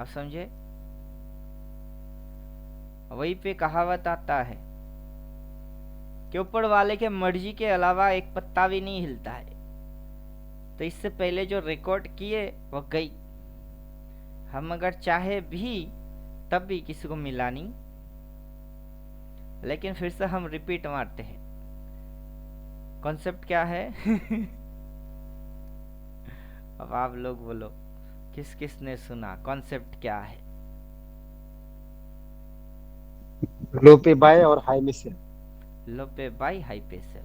आप समझे? वहीं पे कहावत आता है कि ऊपर वाले के मर्जी के अलावा एक पत्ता भी नहीं हिलता है। तो इससे पहले जो रिकॉर्ड किए वो गई, हम अगर चाहे भी तब भी किसी को मिला नहीं, लेकिन फिर से हम रिपीट मारते हैं। कॉन्सेप्ट क्या है? अब आप लोग बोलो, किस किस ने सुना? कॉन्सेप्ट क्या है? लो पे बाय और हाई में सेल। लो पे बाई, हाई पे सेल।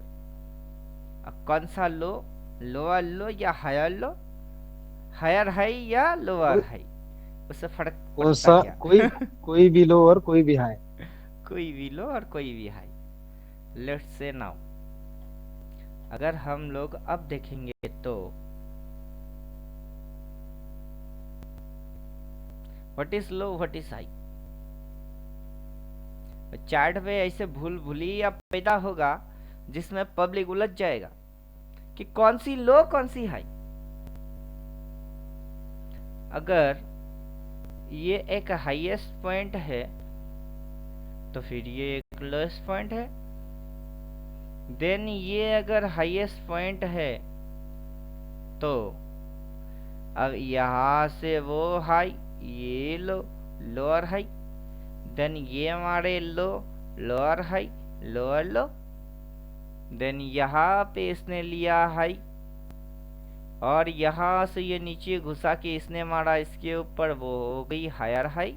अब कौन सा लो? लोअर लो या हायर लो? हायर हाई या लोअर कोई हाई? उससे फर्क कौन पड़ता सा, क्या? कोई भी लो और कोई भी हाई। कोई भी लो और कोई भी हाई। लेट्स से नाउ, अगर हम लोग अब देखेंगे तो what is low, what is high? Chart में ऐसे भूल भुलैया पैदा होगा जिसमें पब्लिक उलझ जाएगा कि कौन सी लो कौन सी हाई। अगर ये एक हाईएस्ट पॉइंट है तो फिर ये एक लोएस्ट पॉइंट है। देन ये अगर हाईएस्ट पॉइंट है तो अब यहां से वो हाई, ये लो, लोअर हाई। देन ये हमारे low, lower high, lower low. Then यहाँ पे इसने लिया हाई, और यहाँ से ये नीचे घुसा के इसने मारा इसके ऊपर, वो हो गई हायर हाई।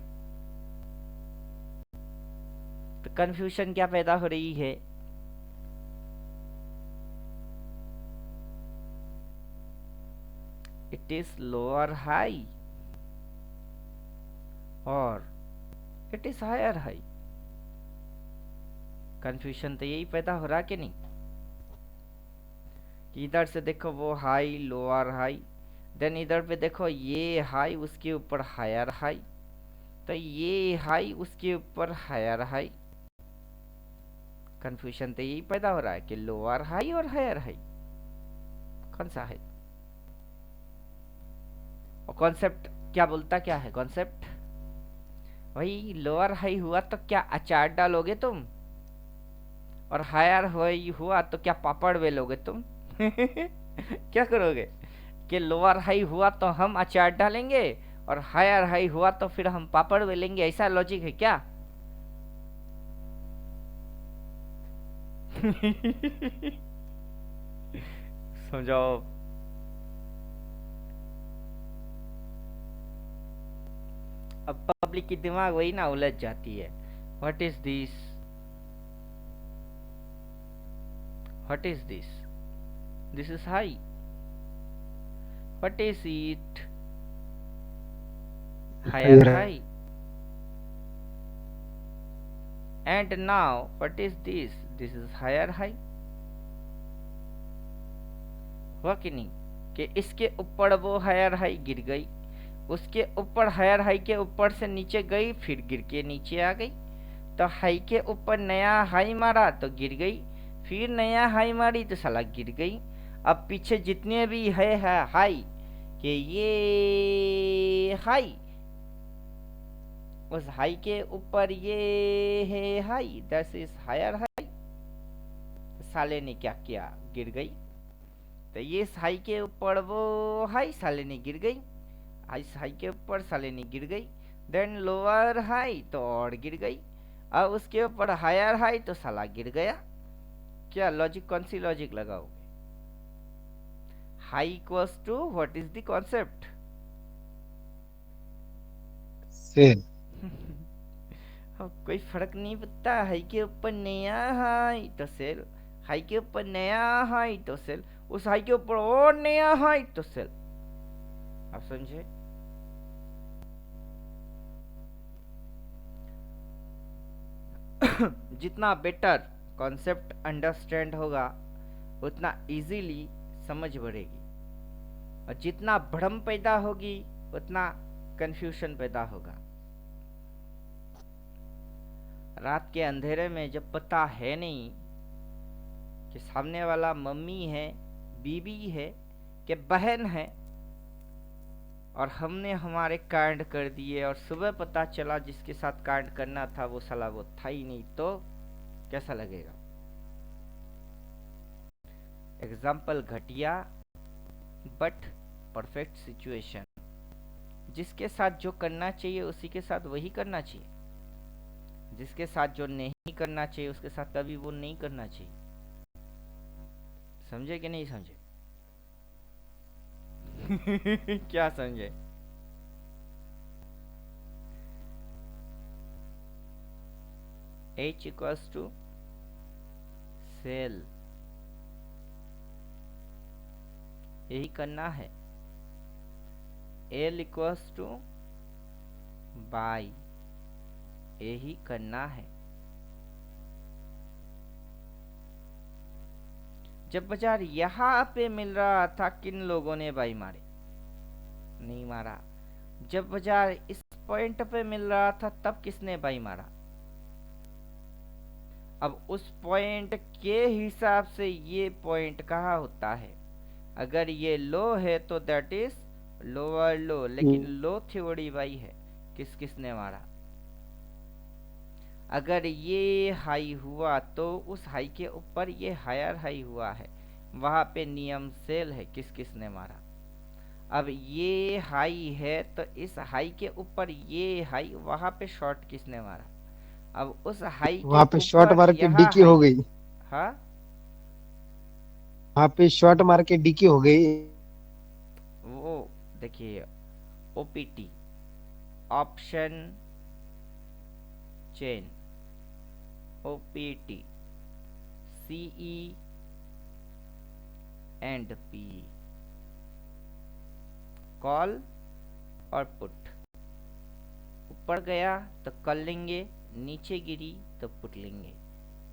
तो कंफ्यूजन क्या पैदा हो रही है? इट इज लोअर हाई और it is higher high. Confusion तो यही पैदा हो रहा कि नहीं? कि इधर से देखो वो हाई, लोअर हाई, देन इधर पे देखो ये हाई, उसके ऊपर हायर हाई, तो ये हाई उसके ऊपर हायर हाई। कंफ्यूजन तो यही पैदा हो रहा है कि लोअर हाई और हायर हाई कौन सा है। और कॉन्सेप्ट क्या बोलता, क्या है कॉन्सेप्ट? भाई लोअर हाई हुआ तो क्या अचार डालोगे तुम, और हायर हाई हुआ तो क्या पापड़ बेलोगे तुम? क्या करोगे कि लोअर हाई हुआ तो हम अचार डालेंगे और हायर हाई हुआ तो फिर हम पापड़ बेलेंगे, ऐसा लॉजिक है क्या? समझाओ। अब पब्लिक की दिमाग वही ना उलझ जाती है। What is this, what is this is high, what is it, higher higher high. And now what is this is higher high. हुआ कि नहीं? कि इसके ऊपर वो हायर हाई गिर गई, उसके ऊपर हायर हाई के ऊपर से नीचे गई, फिर गिर के नीचे आ गई। तो हाई के ऊपर नया हाई मारा तो गिर गई, फिर नया हाई मारी तो साला गिर गई। अब पीछे जितने भी है हाई, कि ये हाई, उस हाई के ऊपर ये है high, that is higher high. साले ने क्या किया? गिर गई। तो ये हाई के ऊपर वो हाई, साले ने गिर गई। इस हाई के ऊपर साले ने गिर गई। देन लोअर हाई तो और गिर गई। अब उसके ऊपर हायर हाई तो साला गिर गया। क्या लॉजिक, कौन सी लॉजिक लगाओगे? High equals to what is the concept? Sell. कोई फर्क नहीं पड़ता, हाई के ऊपर नया हाई तो सेल, हाई के ऊपर नया हाई तो सेल, उस हाई के ऊपर और नया हाई तो सेल। आप समझे? जितना बेटर कॉन्सेप्ट अंडरस्टैंड होगा उतना इजीली समझ बढ़ेगी, और जितना भ्रम पैदा होगी उतना कंफ्यूजन पैदा होगा। रात के अंधेरे में जब पता है नहीं कि सामने वाला मम्मी है, बीबी है, कि बहन है, और हमने हमारे कांड कर दिए और सुबह पता चला जिसके साथ कांड करना था वो साला वो था ही नहीं, तो कैसा लगेगा? एग्जाम्पल घटिया बट परफेक्ट सिचुएशन। जिसके साथ जो करना चाहिए उसी के साथ वही करना चाहिए, जिसके साथ जो नहीं करना चाहिए उसके साथ कभी वो नहीं करना चाहिए। समझे कि नहीं समझे? क्या समझे? H equals to सेल, यही करना है। L इक्वल्स टू बाई, यही करना है। जब बाजार यहाँ पे मिल रहा था किन लोगों ने बाई मारे? नहीं मारा। जब बाजार इस पॉइंट पे मिल रहा था तब किसने बाई मारा? अब उस पॉइंट के हिसाब से ये पॉइंट कहाँ होता है? अगर ये लो है तो दैट इज लोअर लो, लेकिन लो थ्योरी बाई है, किस किसने मारा? अगर ये हाई हुआ तो उस हाई के ऊपर ये हायर हाई हुआ है, वहां पे नियम सेल है, किस किसने मारा? अब ये हाई है तो इस हाई के ऊपर ये हाई, वहां पे शॉर्ट किसने मारा? अब उस हाई के वहां पे शॉर्ट ऊपर मार के यहाँ डीके हो हाई। गई। हाँ, वहां पे शॉर्ट मार के डीके हो गई। वो देखिए, OPT option chain, OPT CE and P, call और पुट। ऊपर गया तो कॉल लेंगे, नीचे गिरी तो पुट लेंगे।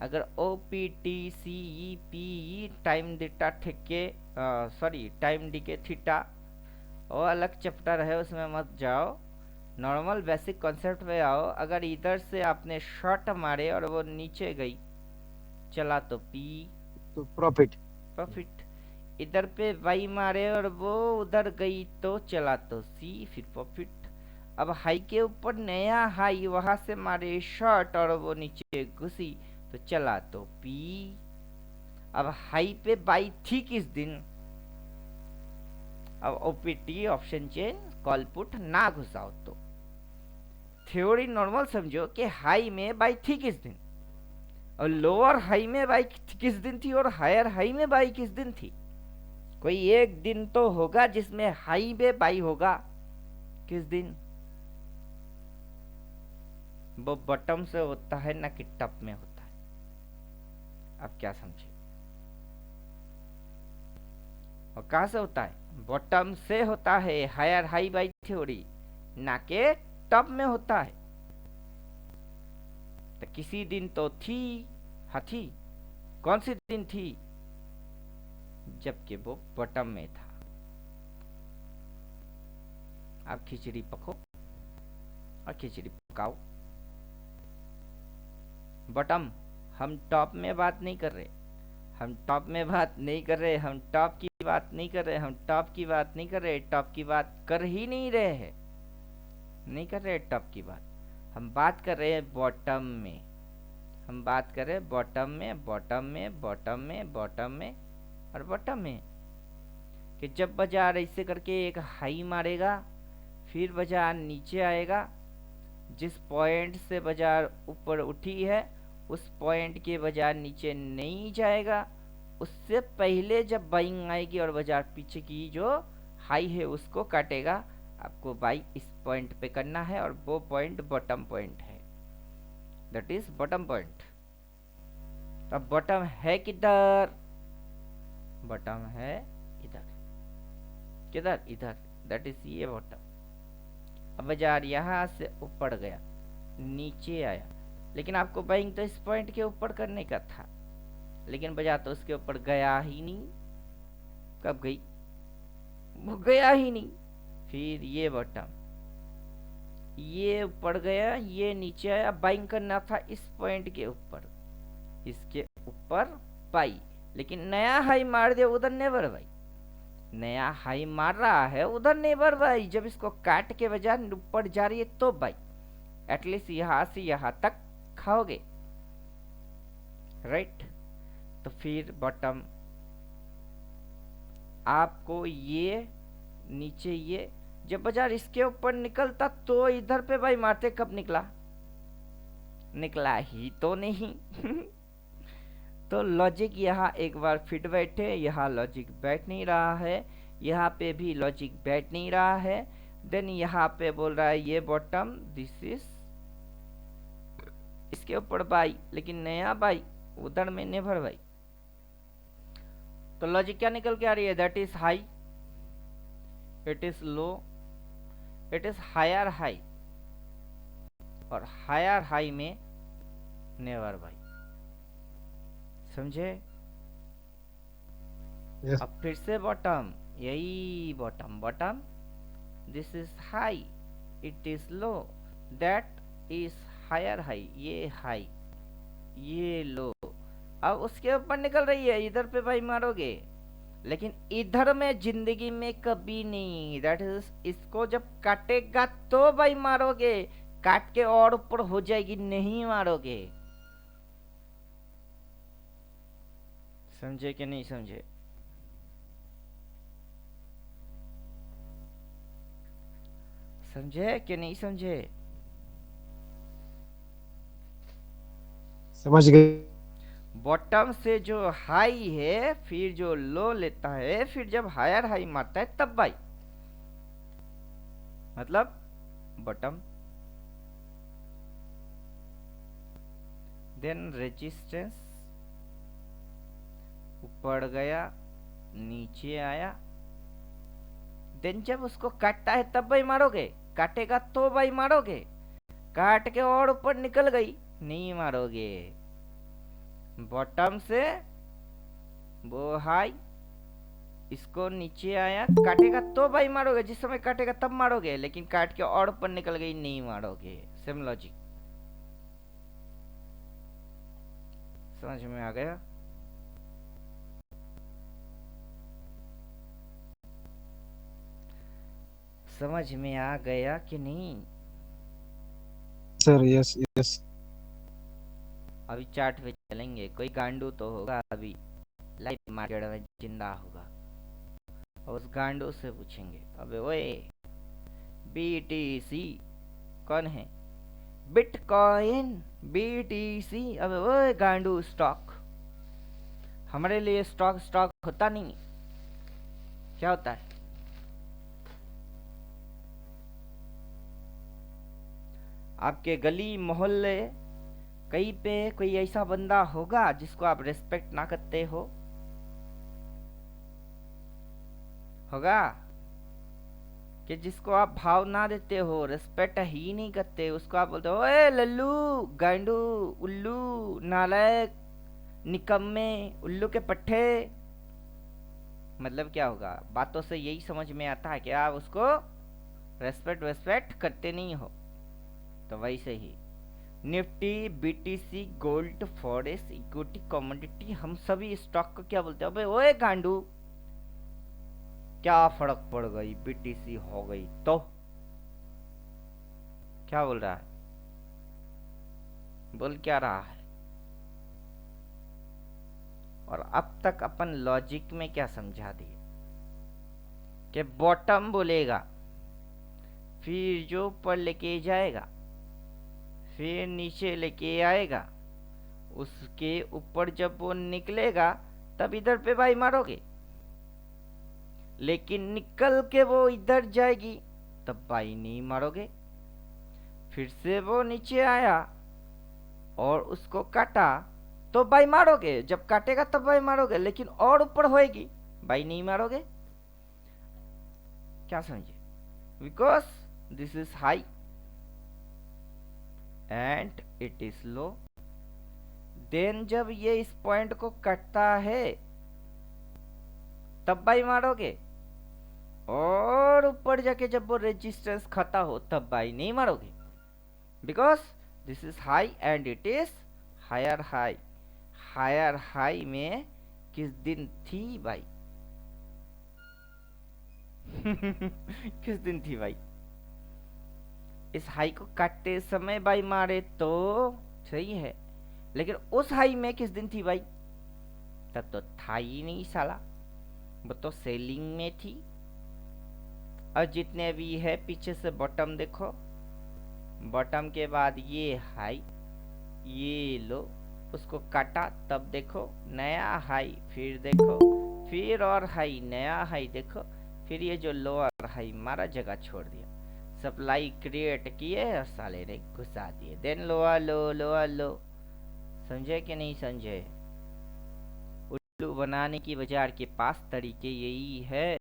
अगर O P T C E P E time data ठेके sorry time decay theta, वो अलग चैप्टर है, उसमें मत जाओ। नॉर्मल बेसिक कॉन्सेप्ट में आओ। अगर इधर से आपने शॉट मारे और वो नीचे गई, चला तो पी, तो प्रॉफिट। प्रॉफिट। इधर पे बाई मारे और वो उधर गई तो चला तो सी, फिर प्रॉफिट। अब हाई के ऊपर नया हाई, वहां से मारे शॉर्ट और वो नीचे घुसी तो चला तो पी। अब हाई पे बाई थी किस दिन? अब OPT option chain call put ना घुसाओ तो थ्योरी नॉर्मल समझो कि हाई में बाई थी किस दिन, और लोअर हाई में बाई किस दिन थी, और हायर हाई में बाई किस दिन थी। कोई एक दिन तो होगा जिसमें हाई में बाई होगा। किस दिन? वो बॉटम से होता है ना कि टॉप में होता है। अब क्या समझे? और कहां से होता है? बॉटम से होता है, हायर हाई बाई थ्योरी, ना के टॉप में होता है। तो किसी दिन तो थी, हाँ थी। कौन सी दिन थी? जबकि वो बॉटम में था। आप खिचड़ी पको और खिचड़ी पकाओ। बॉटम, हम टॉप में बात नहीं कर रहे, हम टॉप में बात नहीं कर रहे, हम टॉप की बात नहीं कर रहे, हम टॉप की बात नहीं कर रहे, टॉप की बात कर ही नहीं रहे हैं, नहीं कर रहे टॉप की बात। हम बात कर रहे हैं बॉटम में, हम बात कर रहे हैं बॉटम में, बॉटम में, बॉटम में, बॉटम में और बॉटम में। कि जब बाजार ऐसे करके एक हाई मारेगा, फिर बाजार नीचे आएगा, जिस पॉइंट से बाजार ऊपर उठी है उस पॉइंट के बाजार नीचे नहीं जाएगा। उससे पहले जब बाइंग आएगी और बाजार पीछे की जो हाई है उसको काटेगा, आपको बाई इस पॉइंट पे करना है और वो पॉइंट बॉटम पॉइंट है, दैट इज बॉटम पॉइंट। अब बॉटम है किधर? बॉटम है इधर। किधर? इधर, दैट इज ये बॉटम। अब बाजार यहां से ऊपर गया, नीचे आया, लेकिन आपको बाइंग तो इस पॉइंट के ऊपर करने का था, लेकिन बाजार तो उसके ऊपर गया ही नहीं। कब गई? वो गया ही नहीं। फिर ये बॉटम, ये ऊपर गया, ये नीचे आया, बाइंग करना था इस पॉइंट के ऊपर, इसके ऊपर बाई, लेकिन नया हाई मार दिया उधर, नेवर बाई। नया हाई मार रहा है उधर नेबर भाई, जब इसको काट के बजाय ऊपर जा रही है तो भाई एटलीस्ट यहां से यहां तक खाओगे, राइट। तो फिर बॉटम आपको ये नीचे ये जब बाजार इसके ऊपर निकलता तो इधर पे भाई मारते, कब निकला, निकला ही तो नहीं। तो लॉजिक यहाँ एक बार फिट बैठे, यहाँ लॉजिक बैठ नहीं रहा है, यहाँ पे भी लॉजिक बैठ नहीं रहा है। देन यहाँ पे बोल रहा है ये बॉटम दिस इज इसके ऊपर बाई, लेकिन नया बाई उधर में नेवर बाई। तो लॉजिक क्या निकल के आ रही है, that is high, it is low, it is higher high, और हायर हाई में नेवर बाई, समझे। Yes. अब फिर से बॉटम, यही bottom bottom, this is high, it is low, that is higher high, ये हाई ये लो। अब उसके ऊपर निकल रही है, इधर पे भाई मारोगे, लेकिन इधर में जिंदगी में कभी नहीं, दैट इज इसको जब काटेगा तो भाई मारोगे, काट के और ऊपर हो जाएगी, नहीं मारोगे। समझे कि नहीं समझे, समझे कि नहीं समझे। समझ गए। बॉटम से जो हाई है फिर जो लो लेता है, फिर जब हायर हाई मारता है तब बाई, मतलब बॉटम, देन रेजिस्टेंस ऊपर गया नीचे आया, देन जब उसको काटता है तब भाई मारोगे, काटेगा तो भाई मारोगे, काट के और ऊपर निकल गई नहीं मारोगे। बॉटम से वो हाई, इसको नीचे आया, काटेगा तो भाई मारोगे, जिस समय काटेगा तब मारोगे, लेकिन काट के और ऊपर निकल गई नहीं मारोगे। सेम लॉजिक, समझ में आ गया। समझ में आ गया कि नहीं। Sir yes yes. अभी चार्ट पे चलेंगे, कोई गांडू तो होगा अभी लाइव मार्केट में जिंदा होगा, और उस गांडू से पूछेंगे अबे ओए बीटीसी कौन है, बिटकॉइन बीटीसी, अबे ओए गांडू स्टॉक, हमारे लिए स्टॉक स्टॉक होता नहीं, क्या होता है। आपके गली मोहल्ले कहीं पे कोई ऐसा बंदा होगा जिसको आप रेस्पेक्ट ना करते हो, होगा कि जिसको आप भाव ना देते हो, रेस्पेक्ट ही नहीं करते, उसको आप बोलते हो ओए लल्लू गांडू उल्लू नालायक निकम्मे उल्लू के पट्टे, मतलब क्या होगा, बातों से यही समझ में आता है कि आप उसको रेस्पेक्ट वेस्पेक्ट करते नहीं हो। तो वैसे ही Nifty BTC gold forest equity commodity, हम सभी स्टॉक को क्या बोलते हैं, अबे ओए गांडू क्या फर्क पड़ गई बीटीसी हो गई तो, क्या बोल रहा है, बोल क्या रहा है। और अब तक अपन लॉजिक में क्या समझा दिए कि बॉटम बोलेगा, फिर जो ऊपर लेके जाएगा, फिर नीचे लेके आएगा, उसके ऊपर जब वो निकलेगा तब इधर पे भाई मारोगे, लेकिन निकल के वो इधर जाएगी तब भाई नहीं मारोगे। फिर से वो नीचे आया और उसको काटा तो भाई मारोगे, जब काटेगा तब भाई मारोगे, लेकिन और ऊपर होएगी भाई नहीं मारोगे। क्या समझे, because this is high and it is low, then जब ये इस पॉइंट को कटता है तब भाई मारोगे, और ऊपर जाके जब वो रेजिस्टेंस खाता हो तब भाई नहीं मारोगे, because this is high and it is higher high. Higher high में किस दिन थी भाई, किस दिन थी भाई? इस हाई को काटते समय बाई मारे तो सही है, लेकिन उस हाई में किस दिन थी भाई? तब तो था ही नहीं साला, वो तो सेलिंग में थी। और जितने भी है पीछे से बॉटम देखो, बॉटम के बाद ये हाई, ये लो, उसको काटा, तब देखो नया हाई, फिर देखो, फिर और हाई, नया हाई देखो, फिर ये जो लोअर हाई मारा जगह छोड़ दिया, सप्लाई क्रिएट किए और साले ने घुसा दिए, then lower low, lower low. समझे कि नहीं समझे? उल्लू बनाने की बाजार के पास तरीके यही है।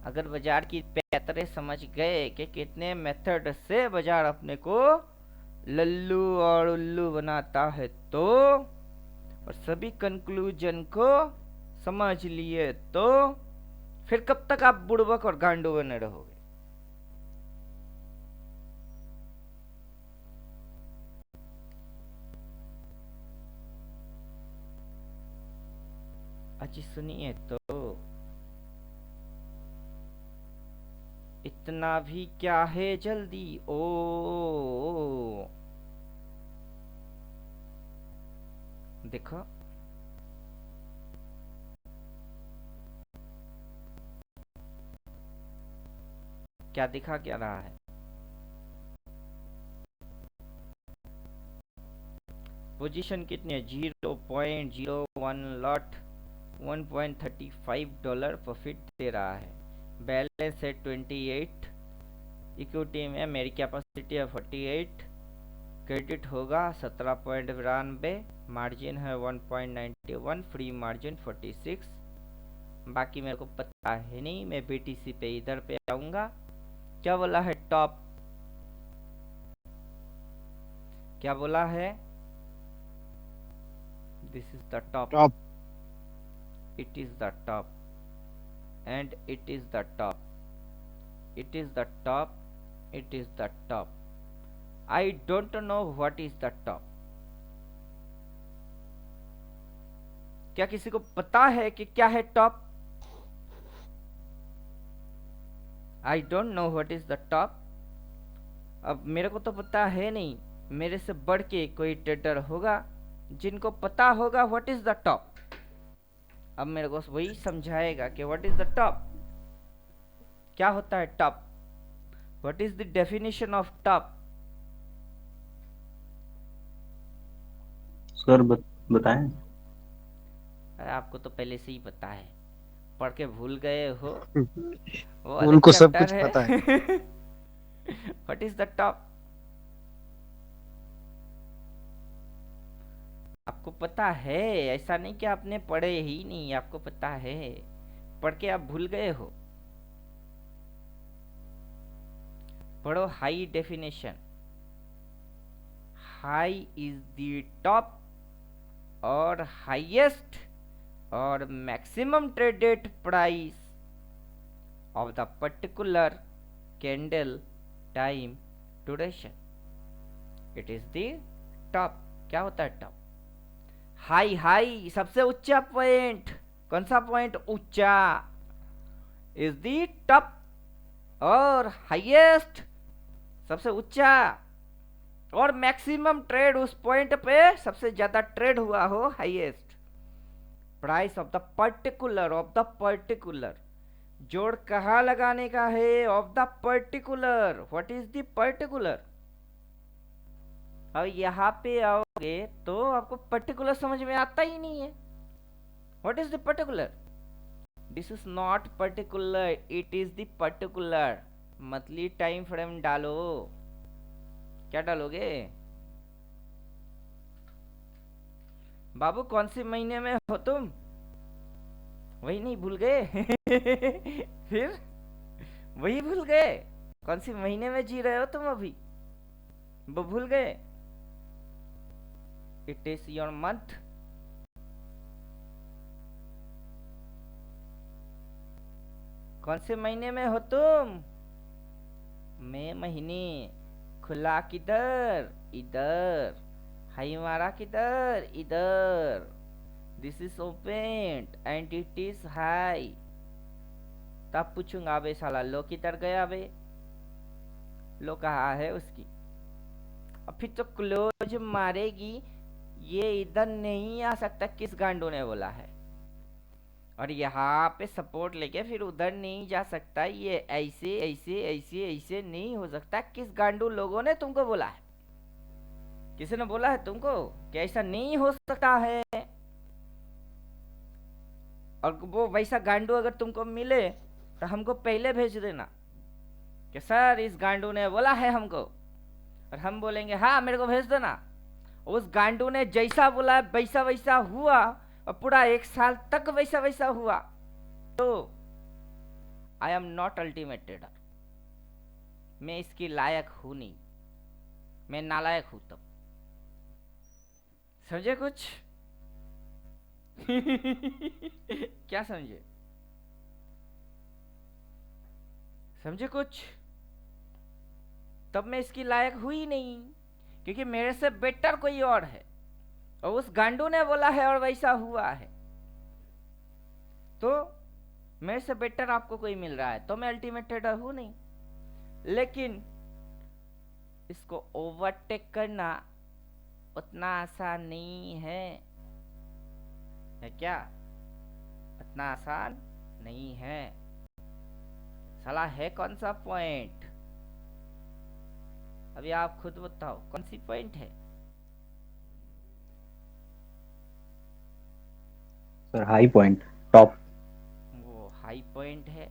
अगर बाजार की पैतरे समझ गए कि कितने मेथड से बाजार अपने को लल्लू और उल्लू बनाता है, तो और सभी कंक्लूजन को समझ लिए, तो फिर कब तक आप बुड़बक और गांडू बने रहोगे? अच्छी सुनिए तो, इतना भी क्या है जल्दी ओ, देखो क्या दिखा क्या रहा है। पोजीशन कितनी है? 0.01 लॉट, $1.35 प्रॉफिट दे रहा है। बैलेंस है 28, इक्विटी में मेरी कैपेसिटी है 48, क्रेडिट होगा 17.92, मार्जिन है 1.91, फ्री मार्जिन 46। बाकी मेरे को पता है नहीं, मैं बीटीसी पे इधर पे आऊंगा। क्या बोला है? टॉप, क्या बोला है? This is the top, top it is the top, and it is the top, it is the top, it is the top. I don't know what is the top. क्या किसी को पता है कि क्या है top? I don't know what is the top. अब मेरे को तो पता है नहीं, मेरे से बढ़ के कोई ट्रेडर होगा जिनको पता होगा व्हाट इज द टॉप। अब मेरे को वही समझाएगा कि व्हाट इज द टॉप, क्या होता है top, what is the definition of top. Sir बताएं। अरे आपको तो पहले से ही पता है, पढ़ के भूल गए हो, वो अलग उनको सब चैप्टर कुछ है। पता है। व्हाट इज द टॉप, आपको पता है, ऐसा नहीं कि आपने पढ़े ही नहीं, आपको पता है, पढ़ के आप भूल गए हो। पढ़ो high definition, high is the top और हाईएस्ट और maximum traded price of the particular candle time duration. It is the top. क्या होता है टॉप? हाई, हाई सबसे ऊंचा पॉइंट, कौन सा पॉइंट ऊंचा, इज द टॉप। और हाईएस्ट सबसे ऊंचा, और मैक्सिमम ट्रेड उस पॉइंट पे सबसे ज्यादा ट्रेड हुआ हो, highest price of the particular, of the particular. जोड़ कहाँ लगाने का है? Of the particular. What is the particular? अब यहाँ पे आओगे तो आपको पर्टिकुलर समझ में आता ही नहीं है। What is the particular? This is not particular, it is the particular. Monthly time frame डालो। क्या डालोगे बाबू? कौन से महीने में हो तुम? वही नहीं भूल गए? फिर वही भूल गए? कौन सी महीने में जी रहे हो तुम अभी, वो भूल गए? It is your month. कौन से महीने में हो तुम? मई महीने। खुला किधर? इधर। हाई मारा किधर? इधर। This is open and it is high. तब पूछूंगा अबे साला लो किधर गया बे, लो कहाँ है उसकी। और फिर तो क्लोज मारेगी, ये इधर नहीं आ सकता, किस गांडू ने बोला है। और यहाँ पे सपोर्ट लेके फिर उधर नहीं जा सकता, ये ऐसे ऐसे ऐसे ऐसे नहीं हो सकता, किस गांडू लोगों ने तुमको बोला है, किसी ने बोला है तुमको कि ऐसा नहीं हो सकता है। और वो वैसा गांडू अगर तुमको मिले तो हमको पहले भेज देना कि सर इस गांडू ने बोला है हमको, और हम बोलेंगे हाँ मेरे को भेज देना। उस गांडू ने जैसा बोला वैसा वैसा हुआ, और पूरा 1 साल तक वैसा वैसा हुआ, तो आई एम नॉट अल्टीमेट ट्रेडर, मैं इसकी लायक हूं नहीं, मैं नालायक हूं। तब समझे कुछ? क्या समझे? समझे कुछ? तब मैं इसकी लायक हुई नहीं, क्योंकि मेरे से बेटर कोई और है, और उस गांडू ने बोला है और वैसा हुआ है, तो मेरे से बेटर आपको कोई मिल रहा है तो मैं अल्टीमेट ट्रेडर हूं नहीं। लेकिन इसको ओवरटेक करना उतना आसान नहीं है क्या? उतना आसान नहीं है। साला है कौन सा पॉइंट? अभी आप खुद बताओ कौन सी पॉइंट है? Sir high point, top. वो हाई पॉइंट है।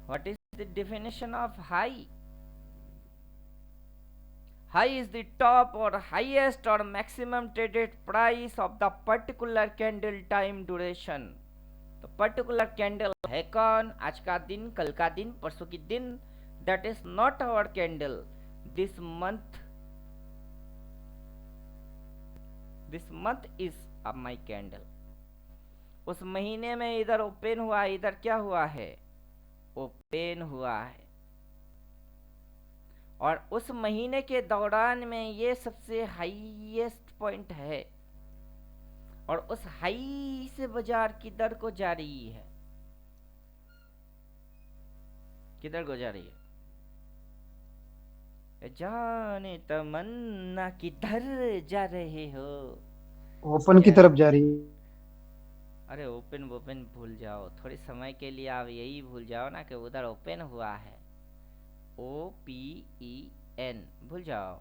What is the definition of high? High is the top or highest or maximum traded price of the particular candle time duration. तो particular candle है कौन? आज का दिन, कल का दिन, परसों की दिन। That is not our candle. This month is my candle. उस महीने में इधर ओपन हुआ, इधर क्या हुआ है? ओपन हुआ है। और उस महीने के दौरान में ये सबसे हाईएस्ट पॉइंट है, और उस हाई से बाजार किधर को जा रही है? किधर को जा रही है? जाने तमन्ना किधर जा रहे हो? ओपन की तरफ जा रही है। अरे ओपन भूल जाओ, थोड़ी समय के लिए आप यही भूल जाओ ना कि उधर ओपन हुआ है। OPEN भूल जाओ।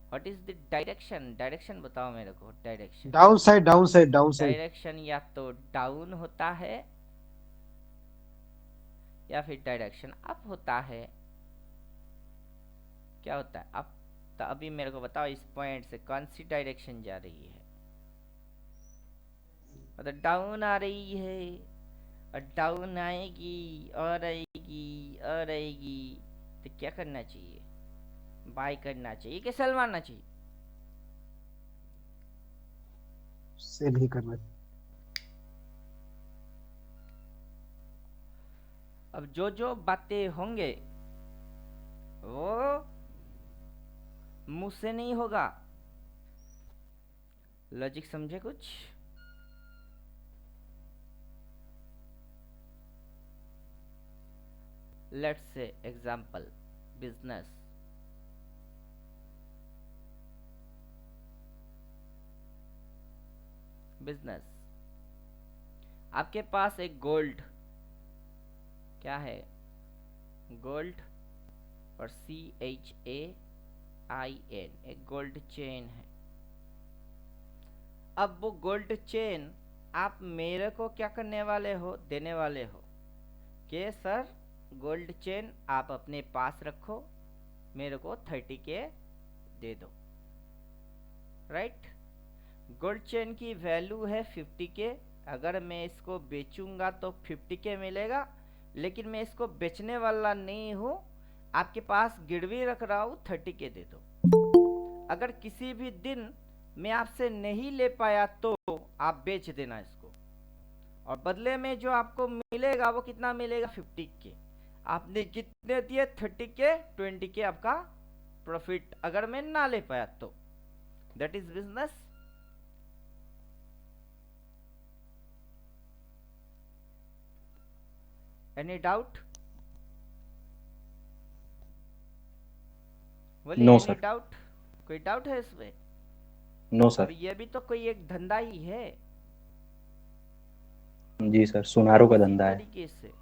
What is the direction? Direction बताओ मेरे को। Direction down side, down side, down side. Direction या तो डाउन होता है या फिर डायरेक्शन अप होता है। क्या होता है? अप। तो अभी मेरे को बताओ इस पॉइंट से कौन सी डायरेक्शन जा रही है? मतलब डाउन आ रही है, और डाउन आएगी और आएगी और आएगी, तो क्या करना चाहिए? बाय करना चाहिए कि सेल मारना चाहिए? सेल ही करना। अब जो जो बातें होंगे वो मुंह से नहीं होगा, लॉजिक समझे कुछ? Let's say example, business. Business, आपके पास एक गोल्ड, क्या है? गोल्ड, और CHAIN, एक गोल्ड चेन है। अब वो गोल्ड चेन आप मेरे को क्या करने वाले हो? देने वाले हो कि सर गोल्ड चेन आप अपने पास रखो, मेरे को 30K दे दो, राइट? गोल्ड चेन की वैल्यू है 50K। अगर मैं इसको बेचूंगा तो 50K मिलेगा, लेकिन मैं इसको बेचने वाला नहीं हूं, आपके पास गिरवी रख रहा हूं, 30K दे दो। अगर किसी भी दिन मैं आपसे नहीं ले पाया तो आप बेच देना इसको, और बदले में जो आपको मिलेगा वो कितना मिलेगा? 50K। आपने कितने दिए? 30K, 20K आपका प्रॉफिट, अगर मैं ना ले पाया तो। That is business. Any doubt? बोलिए नो एनी सर। डाउट? कोई डाउट है इसमें? नो और सर। ये भी तो कोई एक धंधा ही है। जी सर, सुनारों का इसी धंधा है। तरीके से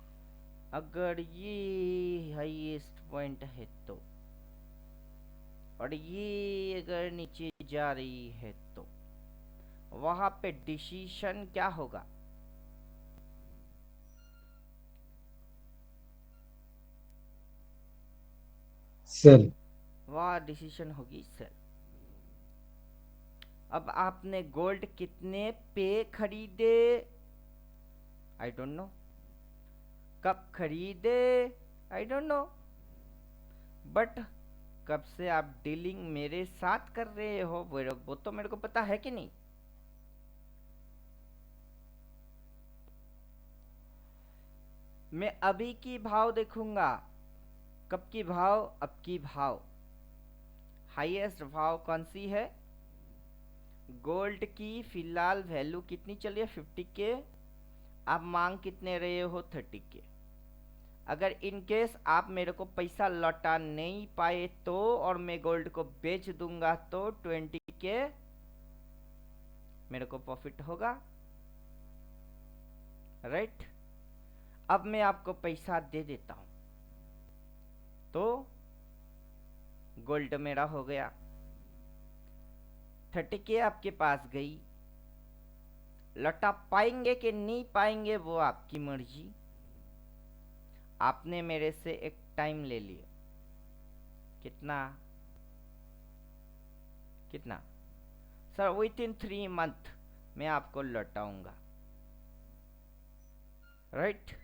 अगर ये हाईएस्ट पॉइंट है तो, और ये अगर नीचे जा रही है तो वहां पे डिसीजन क्या होगा? सेल। वहां डिसीजन होगी सेल। अब आपने गोल्ड कितने पे खरीदे? I don't know. कब खरीदे? I don't know. बट कब से आप डीलिंग मेरे साथ कर रहे हो वो तो मेरे को पता है कि नहीं? मैं अभी की भाव देखूंगा। कब की भाव? अब की भाव। हाईएस्ट भाव कौन सी है? गोल्ड की फिलहाल वैल्यू कितनी चली है? 50 के। आप मांग कितने रहे हो? 30 के। अगर इन केस आप मेरे को पैसा लौटा नहीं पाए तो, और मैं गोल्ड को बेच दूंगा तो 20 के मेरे को प्रॉफिट होगा, राइट? अब मैं आपको पैसा दे देता हूं तो गोल्ड मेरा हो गया। 30 के आपके पास गई। लौटा पाएंगे कि नहीं पाएंगे वो आपकी मर्जी। आपने मेरे से एक टाइम ले लिया। कितना? कितना सर? विद इन 3 मंथ मैं आपको लौटाऊंगा, राइट?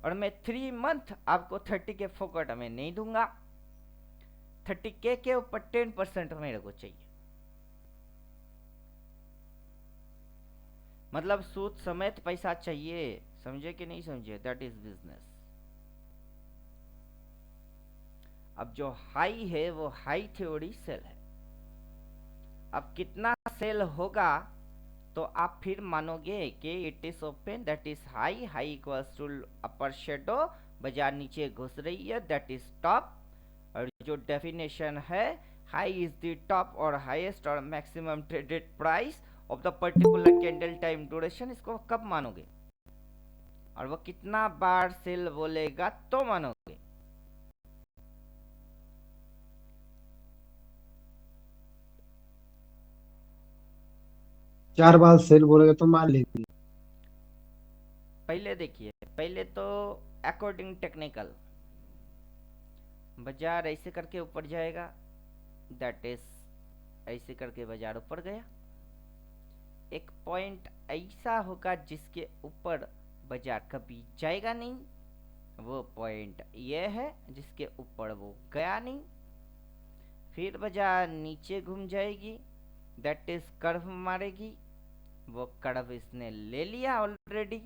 और मैं 3 मंथ आपको 30 के फोकट में नहीं दूंगा। 30 के ऊपर 10% मेरे को चाहिए। मतलब सूद समेत पैसा चाहिए। समझे कि नहीं समझे? That is business. अब जो हाई है वो हाई थ्योरी सेल है। अब कितना सेल होगा तो आप फिर मानोगे कि it is open, that is high, high equals to upper shadow, बाजार नीचे घुस रही है, दैट इज टॉप। और जो डेफिनेशन है, हाई इज द टॉप और हाईएस्ट और maximum traded price of the particular candle time duration. इसको कब मानोगे? और वो कितना बार सेल बोलेगा तो मानोगे? चार बार सेल बोलेगा तो मान लेंगे। पहले देखिए, पहले तो अकॉर्डिंग टेक्निकल बाजार ऐसे करके ऊपर जाएगा, दैट इज ऐसे करके बाजार ऊपर गया। एक पॉइंट ऐसा होगा जिसके ऊपर बाजार कभी जाएगा नहीं, वो पॉइंट ये है जिसके ऊपर वो गया नहीं। फिर बाजार नीचे घूम जाएगी, दैट इज कर्व मारेगी। वो कर्व इसने ले लिया ऑलरेडी,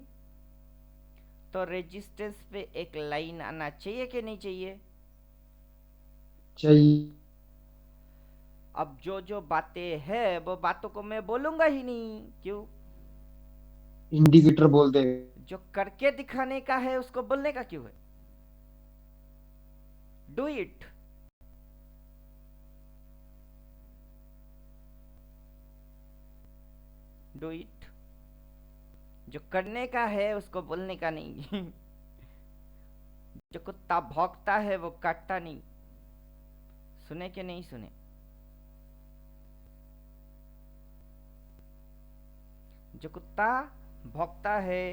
तो रेजिस्टेंस पे एक लाइन आना चाहिए कि नहीं चाहिए? चाहिए। अब जो जो बातें हैं वो बातों को मैं बोलूंगा ही नहीं। क्यों? इंडिकेटर बोल देगा। जो करके दिखाने का है उसको बोलने का क्यों है? Do it. Do it. जो करने का है उसको बोलने का नहीं। जो कुत्ता भौंकता है वो काटता नहीं। सुने कि नहीं सुने? जो कुत्ता भौंकता है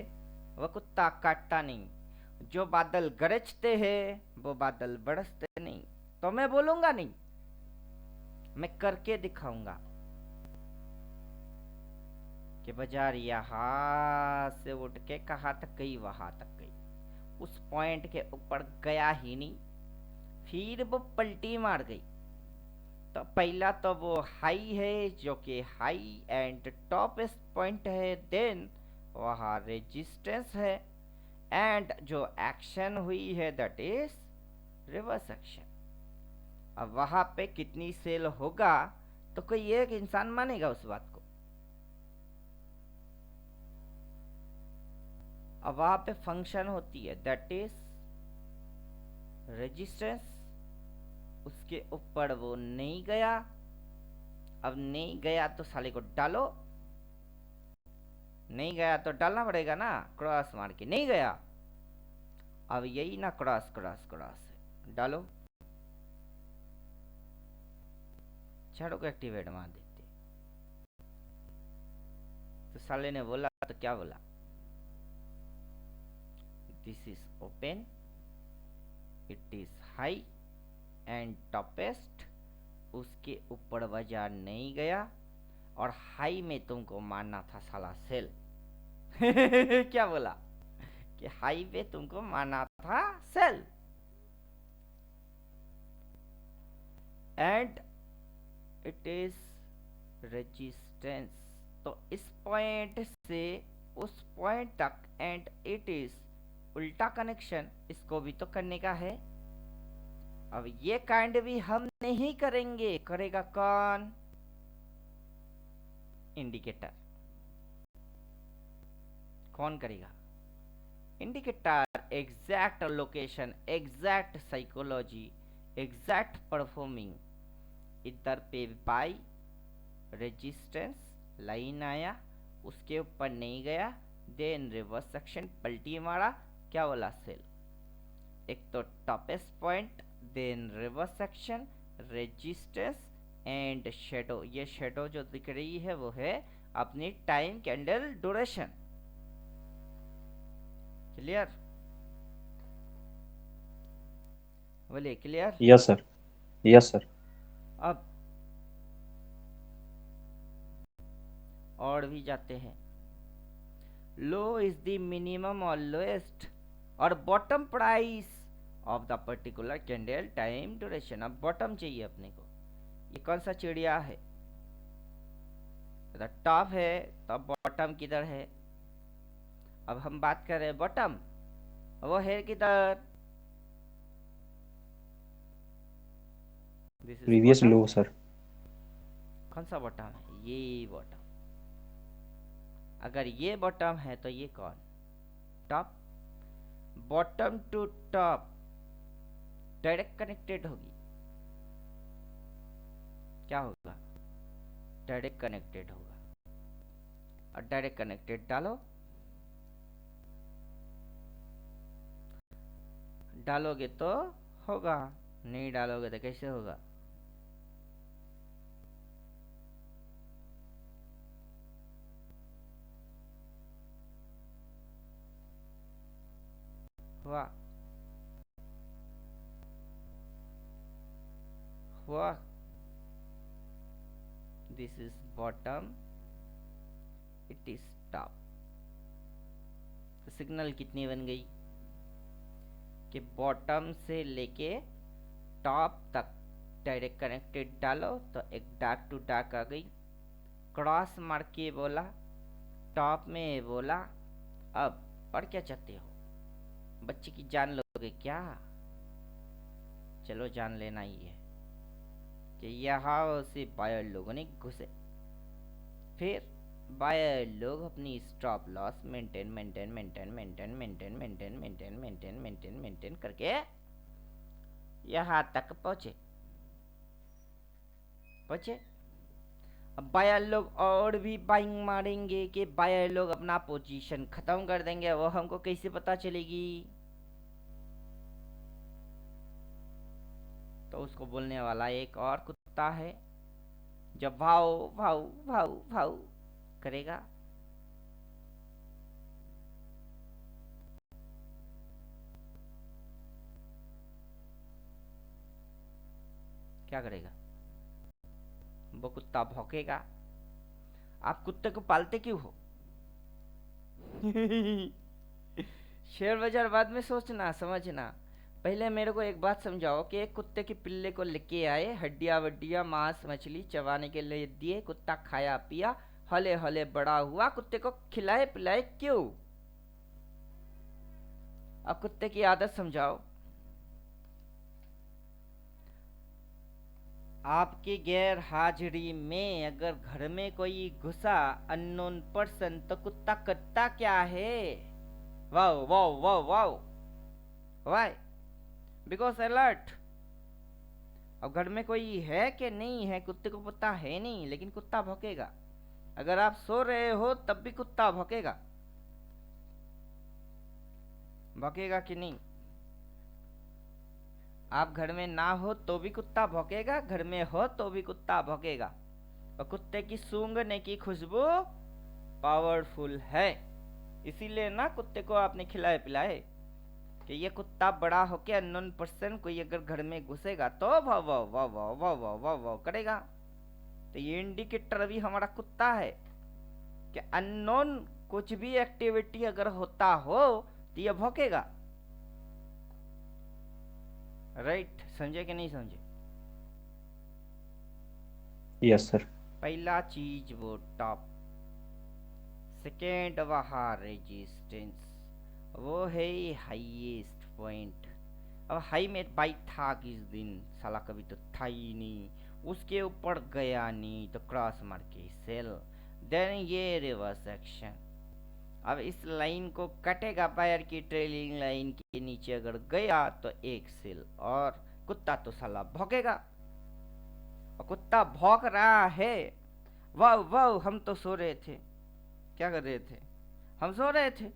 वह कुत्ता काटता नहीं। जो बादल गरजते हैं वो बादल बरसते नहीं। तो मैं बोलूंगा नहीं, मैं करके दिखाऊंगा कि बाजार यहां से उठ के कहां तक गई, वहां तक गई, उस पॉइंट के ऊपर गया ही नहीं, फिर वो पलटी मार गई। तो पहला तो वो हाई है जो कि हाई एंड टॉपेस्ट पॉइंट है, देन वहां रेजिस्टेंस है, एंड जो एक्शन हुई है दैट इज रिवर्स एक्शन। अब वहां पे कितनी सेल होगा तो कोई एक इंसान मानेगा उस बात को? अब वहां पे फंक्शन होती है दैट इज रेजिस्टेंस, उसके ऊपर वो नहीं गया। अब नहीं गया तो साले को डालो, नहीं गया तो डालना पड़ेगा ना, क्रॉस मार के नहीं गया। अब यही ना क्रॉस क्रॉस क्रॉस डालो, छड़ों को एक्टिवेट मार देते। तो साले ने बोला तो क्या बोला, this is open, it is high and toppest, उसके ऊपर बाजार नहीं गया और हाई में तुमको मारना था साला सेल। क्या बोला कि हाई पे तुमको मारना था sell and it is resistance. तो इस पॉइंट से उस पॉइंट तक एंड इट इज उल्टा कनेक्शन, इसको भी तो करने का है। अब ये काइंड भी हम नहीं करेंगे, करेगा कौन, इंडिकेटर। कौन करेगा, indicator. Exact location, exact psychology, exact performing. इधर पे बाई रेजिस्टेंस लाइन आया, उसके ऊपर नहीं गया, देन रिवर्स सेक्शन पलटी मारा, क्या बोला सेल। एक तो toppest point, then reverse section, resistance and shadow. ये शेडो जो दिख रही है वो है अपनी टाइम कैंडल ड्यूरेशन। क्लियर, बोलिए clear. Yes sir, yes sir. अब और भी जाते हैं, लो इज द मिनिमम और लोएस्ट और bottom price of the particular candle time duration. अब बॉटम चाहिए अपने को, ये कौन सा चिड़िया है, टॉप है तो बॉटम किधर है। अब हम बात कर रहे हैं बॉटम, वो है किधर, this is previous bottom. Low sir. कौन सा बॉटम है, ये बॉटम। अगर ये बॉटम है तो ये कौन, top. Bottom to top direct connected होगी, क्या होगा, डायरेक्ट कनेक्टेड होगा। और डायरेक्ट कनेक्टेड डालो, डालोगे तो होगा, नहीं डालोगे तो कैसे होगा। हुआ, हुआ, this is bottom, it is top. Signal कितनी बन गई कि बॉटम से लेके टॉप तक डायरेक्ट कनेक्टेड डालो तो एक डार्क टू डार्क आ गई, क्रॉस मार के बोला, टॉप में बोला। अब और क्या चाहते हो, बच्चे की जान लोगे क्या, चलो जान लेना ही है कि यहाँ से बायर लोगों ने घुसे, फिर बायर लोग अपनी stop loss maintain maintain maintain maintain maintain maintain maintain maintain maintain maintain करके यहाँ तक पहुंचे। अब बायर लोग और भी बाइंग मारेंगे कि बायर लोग अपना पोजीशन खत्म कर देंगे, वो हमको कैसे पता चलेगी, तो उसको बोलने वाला एक और कुत्ता है, जब भाव भाव भाव भाव करेगा क्या करेगा, वो कुत्ता भौंकेगा। आप कुत्ते को पालते क्यों हो? शेयर बाजार बाद में सोचना समझना, पहले मेरे को एक बात समझाओ कि एक कुत्ते के पिल्ले को लेके आए, हड्डियां वड्डियां मांस मछली चबाने के लिए दिए, कुत्ता खाया पिया, हले हले बड़ा हुआ, कुत्ते को खिलाए पिलाए क्यों? अब कुत्ते की आदत समझाओ। आपकी गैर हाजिरी में अगर घर में कोई घुसा अननोन पर्सन, तो कुत्ता करता क्या है? Wow wow wow wow. Why? Because alert. अब घर में कोई है कि नहीं है, कुत्ते को पता है नहीं, लेकिन कुत्ता भौंकेगा। अगर आप सो रहे हो तब भी कुत्ता भौंकेगा। भौंकेगा कि नहीं? आप घर में ना हो तो भी कुत्ता भौंकेगा, घर में हो तो भी कुत्ता भौंकेगा। और कुत्ते की सूंघने की खुशबू पावरफुल है। इसीलिए ना कुत्ते को आपने खिलाए पिलाए कि ये कुत्ता बड़ा होके अननोन पर्सन कोई अगर घर में घुसेगा तो वाह वाह वाह वाह वाह वाह वाह वाह करेगा। तो ये इंडिकेटर भी हमारा कुत्ता है कि अननोन कुछ भी एक्टिविटी अगर होता हो तो ये भौंकेगा। राइट? समझे कि नहीं समझे? Yes sir. पहला चीज वो टॉप, सेकेंड वहा रेजिस्टेंस, वो है हाईएस्ट पॉइंट। अब हाई में बाइक था किस दिन, साला कभी तो था ही नहीं, उसके ऊपर गया नहीं तो क्रॉस मार के सेल, देन ये रिवर्स एक्शन। अब इस लाइन को कटेगा, पैर की ट्रेलिंग लाइन के नीचे अगर गया तो एक सेल, और कुत्ता तो साला भौंकेगा। और कुत्ता भौंक रहा है, वाह वाह। हम तो सो रहे थे, क्या कर रहे थे? हम सो रहे थे,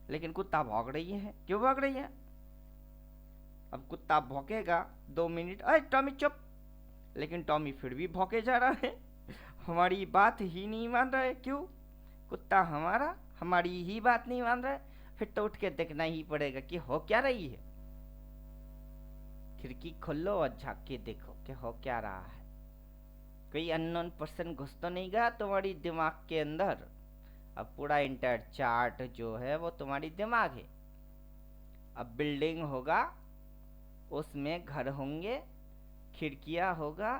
लेकिन कुत्ता भौंक रही है। क्यों भौंक रही है? अब कुत्ता भौंकेगा 2 मिनट, अरे टॉमी चुप। लेकिन टॉमी फिर भी भौंके जा रहा है, हमारी बात ही नहीं मान रहा है। क्यों? कुत्ता हमारा हमारी ही बात नहीं मान रहा है। फिर तो उठ के देखना ही पड़ेगा कि हो क्या रही है। खिड़की खोलो और झांक के देखो कि हो क्या रहा है। कोई अननोन पर्सन घुस तो नहीं गया तुम्हारी दिमाग के अंदर? अब पूरा इंटर चार्ट जो है वो तुम्हारी दिमाग है। अब बिल्डिंग होगा, उसमें घर होंगे, खिड़कियां होगा,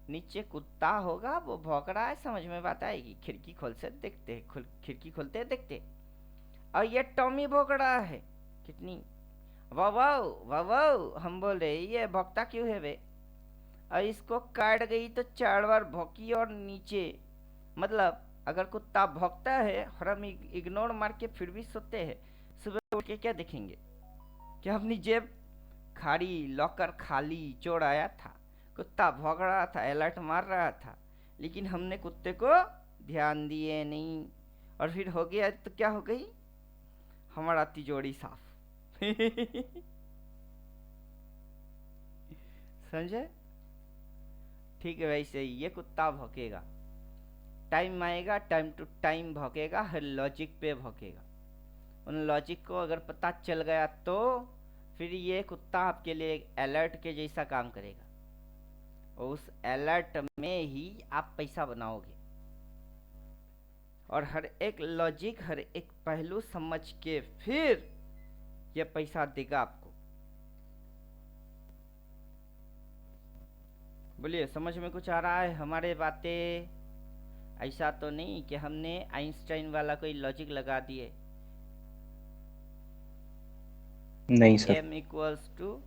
नीचे कुत्ता होगा, वो भौंक रहा है, समझ में बात आएगी। खिड़की खोल से देखते, खिड़की खोलते देखते, और ये टॉमी भौंक रहा है। कितनी वाह वाह वाह वाह। हम बोल रहे ये भौंकता क्यों है बे? और इसको काट गई तो 4 बार भौंकी, और नीचे मतलब अगर कुत्ता भौंकता है और हम इग्नोर मार के फिर भी सोते हैं, सुबह उठ के क्या देखेंगे कि अपनी जेब खाली, लॉकर खाली, चोर आया था, कुत्ता भौंक रहा था, अलर्ट मार रहा था, लेकिन हमने कुत्ते को ध्यान दिए नहीं। और फिर हो गया तो क्या हो गई? हमारा तिजोरी साफ। समझे? ठीक है, वैसे ये कुत्ता भौंकेगा, टाइम आएगा, टाइम टू टाइम भौंकेगा, हर लॉजिक पे भौंकेगा। उन लॉजिक को अगर पता चल गया तो फिर ये कुत्ता आपके लिए एक अलर्ट के जैसा काम करेगा, और उस अलर्ट में ही आप पैसा बनाओगे। और हर एक लॉजिक, हर एक पहलू समझ के फिर ये पैसा देगा आपको। बोलिए, समझ में कुछ आ रहा है हमारे बातें? ऐसा तो नहीं कि हमने आइंस्टाइन वाला कोई लॉजिक लगा दिए, नहीं सर। m इक्वल्स टू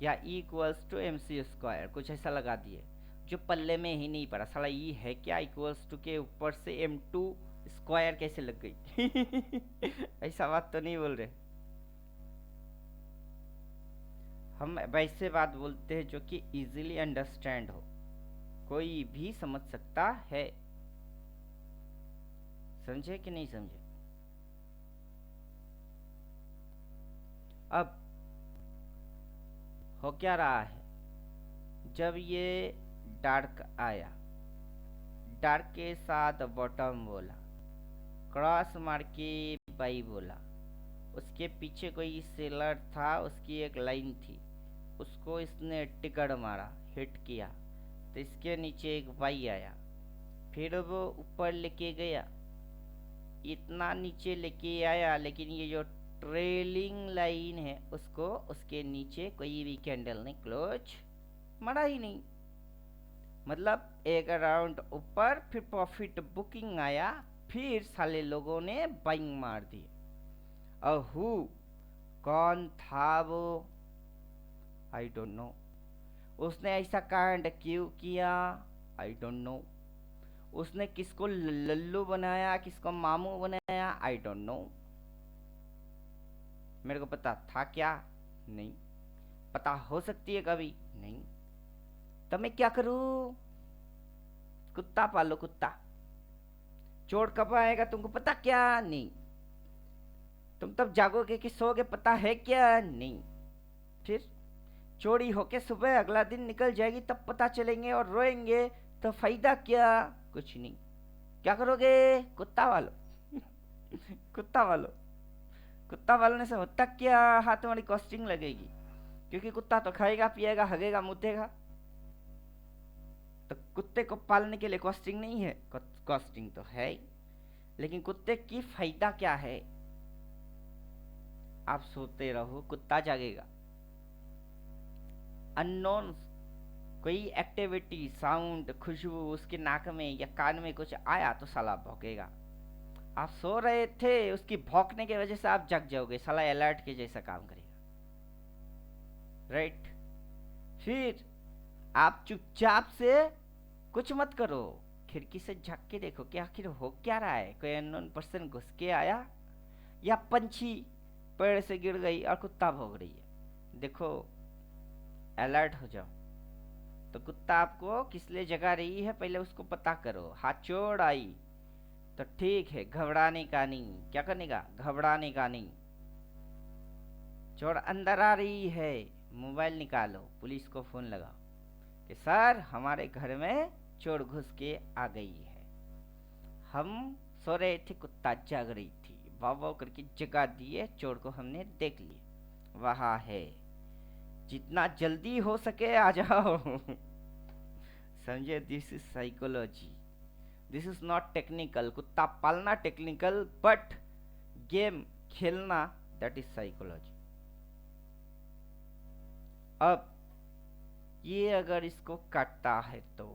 या E equals to MC square, कुछ ऐसा लगा दिए जो पल्ले में ही नहीं पड़ा। साला E है क्या, इक्वल्स टू के ऊपर से M2 स्क्वायर कैसे लग गई? ऐसा बात तो नहीं बोल रहे हम। वैसे बात बोलते हैं जो कि इजीली अंडरस्टैंड हो, कोई भी समझ सकता है। समझे कि नहीं समझे? अब हो क्या रहा है, जब ये डार्क आया, डार्क के साथ बॉटम बोला, क्रॉस मार के बाई बोला, उसके पीछे कोई सेलर था, उसकी एक लाइन थी, उसको इसने टिकट मारा, हिट किया, तो इसके नीचे एक बाई आया, फिर वो ऊपर लेके गया, इतना नीचे लेके आया, लेकिन ये जो ट्रेलिंग लाइन है उसको, उसके नीचे कोई भी कैंडल ने क्लोज मारा ही नहीं। मतलब एक राउंड ऊपर, फिर प्रॉफिट बुकिंग आया, फिर साले लोगों ने बाइंग मार दी। अहू कौन था वो? I don't know. उसने ऐसा कांड क्यों किया? I don't know. उसने किसको लल्लू बनाया, किसको मामू बनाया? I don't know. मेरे को पता था क्या? नहीं। पता हो सकती है कभी? नहीं। तो मैं क्या करूं? कुत्ता पालो, कुत्ता। चोर कब आएगा तुमको पता क्या? नहीं। तुम तब जागोगे कि सोओगे पता है क्या? नहीं। फिर चोरी होके सुबह अगला दिन निकल जाएगी तब पता चलेंगे और रोएंगे तो फायदा क्या? कुछ नहीं। क्या करोगे? कुत्ता वालो। कुत्ता वालो। कुत्ता पालने से होता क्या? हाँ, तुम्हारी कॉस्टिंग लगेगी, क्योंकि कुत्ता तो खाएगा पिएगा हगेगा मुतेगा। तो कुत्ते को पालने के लिए कॉस्टिंग नहीं है? कॉस्टिंग तो है ही, लेकिन कुत्ते की फायदा क्या है? आप सोते रहो, कुत्ता जागेगा। अननोन कोई एक्टिविटी, साउंड, खुशबू उसके नाक में या कान में कुछ आया तो साला भौंकेगा। आप सो रहे थे, उसकी भौंकने की वजह से आप जग जाओगे, साला अलर्ट के जैसा काम करेगा। राइट? फिर आप चुपचाप से कुछ मत करो, खिड़की से झांक के देखो कि आखिर हो क्या रहा है। कोई अननोन पर्सन घुस के आया या पंछी पेड़ से गिर गई और कुत्ता भौंक रही है, देखो, अलर्ट हो जाओ। तो कुत्ता आपको किस लिए जगा रही है पहले उसको पता करो। हाथ चोर आई तो ठीक है, घबराने का नहीं। क्या करने का? घबराने का नहीं। चोर अंदर आ रही है, मोबाइल निकालो, पुलिस को फोन लगाओ कि सर हमारे घर में चोर घुस के आ गई है, हम सो रहे थे, कुत्ता जाग रही थी, वाव वाव करके जगा दिए, चोर को हमने देख लिया, वहां है, जितना जल्दी हो सके आ जाओ। समझे? This is psychology, this is not technical. कुत्ता पालना टेक्निकल, बट गेम खेलना दैट इज साइकोलॉजी। अब ये अगर इसको काटता है तो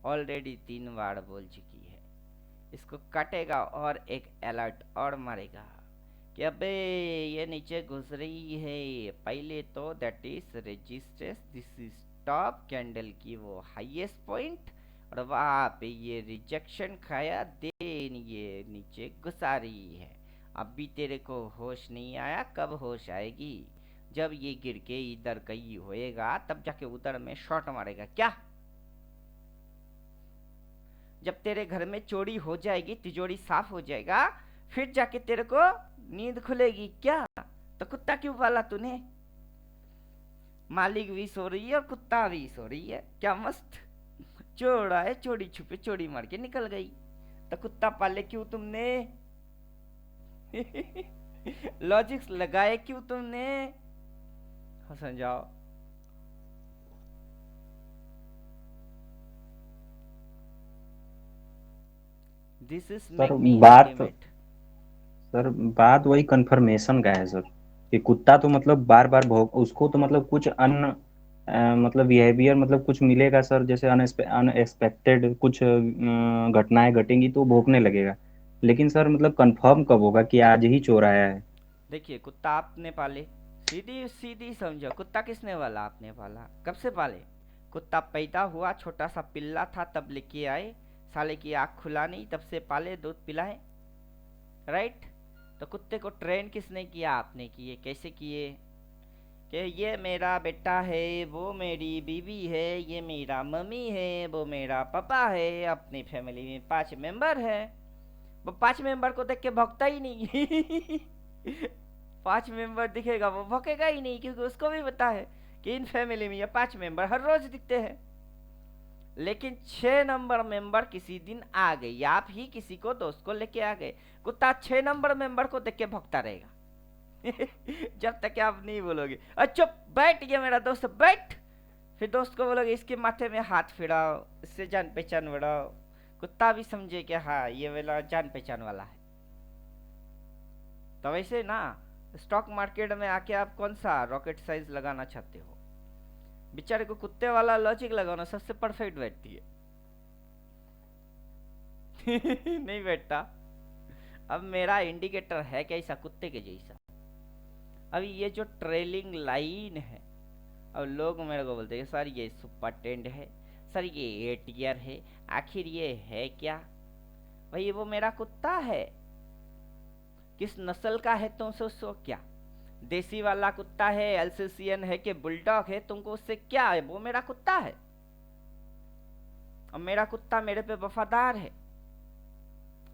ऑलरेडी 3 बार बोल चुकी है, इसको काटेगा और एक अलर्ट और मारेगा कि अबे ये नीचे घुस रही है। पहले तो that is resistance, this is top candle की वो हाईएस्ट पॉइंट, और वहां पे ये रिजेक्शन खाया, देन ये नीचे घुसा रही है। अभी तेरे को होश नहीं आया, कब होश आएगी? जब ये गिर के इधर कहीं होएगा तब जाके उधर में शॉट मारेगा। क्या? जब तेरे घर में चोरी हो जाएगी, तिजोरी साफ हो जाएगा, फिर जाके तेरे को नींद खुलेगी। क्या? तो कुत्ता क्यों पाला तूने? मालिक भी सो रही है और कुत्ता भी सो रही है, क्या मस्त। चोर आए, चोरी छुपे चोरी मार के निकल गई, तो कुत्ता पाले क्यों तुमने? लॉजिक्स लगाए क्यों तुमने? समझाओ। This is sir make me बात अल्टीमेट। सर बात वही कंफर्मेशन का है सर, कि कुत्ता तो मतलब बार बार भौंक, उसको तो मतलब कुछ मतलब बिहेवियर, मतलब कुछ मिलेगा सर, जैसे अनएक्सपेक्टेड कुछ घटनाएं घटेंगी तो भौंकने लगेगा। लेकिन सर मतलब कंफर्म कब होगा कि आज ही चोर आया है? देखिए, कुत्ता आपने पाले, सीधी सीधी समझो, कुत्ता किसने पाला? आपने पाला। कब से पाले? कुत्ता पैदा हुआ, छोटा सा पिल्ला था तब लेके आए, साले की आँख खुला नहीं तब से पाले, दूध पिलाए। राइट? तो कुत्ते को ट्रेन किसने किया? आपने किए। कैसे किए? कि ये मेरा बेटा है, वो मेरी बीवी है, ये मेरा मम्मी है, वो मेरा पापा है, अपनी फैमिली में 5 मेंबर है। वो 5 मेंबर को देख के भौंकता ही नहीं। 5 मेंबर दिखेगा वो भौंकेगा ही नहीं, क्योंकि उसको भी पता है कि इन फैमिली में ये 5 मेंबर हर रोज दिखते हैं। लेकिन 6 नंबर मेंबर किसी दिन आ गई, आप ही किसी को दोस्त को लेके आ गए, कुत्ता 6 नंबर मेंबर को देख के भौंकता रहेगा। जब तक आप नहीं बोलोगे अच्छा बैठ, ये मेरा दोस्त बैठ, फिर दोस्त को बोलोगे इसके माथे में हाथ फिराओ, इससे जान पहचान बढ़ाओ, कुत्ता भी समझे कि हाँ ये वाला जान पहचान वाला है। तो वैसे ना, स्टॉक मार्केट में आके आप कौन सा रॉकेट साइंस लगाना चाहते हो? बेचारे को कुत्ते वाला लॉजिक लगाना सबसे परफेक्ट बैठती है। नहीं बैठता। अब मेरा इंडिकेटर है कैसा? कुत्ते के जैसा। अभी ये जो ट्रेलिंग लाइन है, अब लोग मेरे को बोलते हैं सर ये सुपर टेंड है, सर ये 8 ईयर है, आखिर ये है क्या? भाई वो मेरा कुत्ता है, किस नस्ल का है तुमसे उसको क्या, देसी वाला कुत्ता है, एल्सेसियन है कि बुलडॉग है, तुमको उससे क्या है, वो मेरा कुत्ता है और मेरा कुत्ता मेरे पे वफादार है।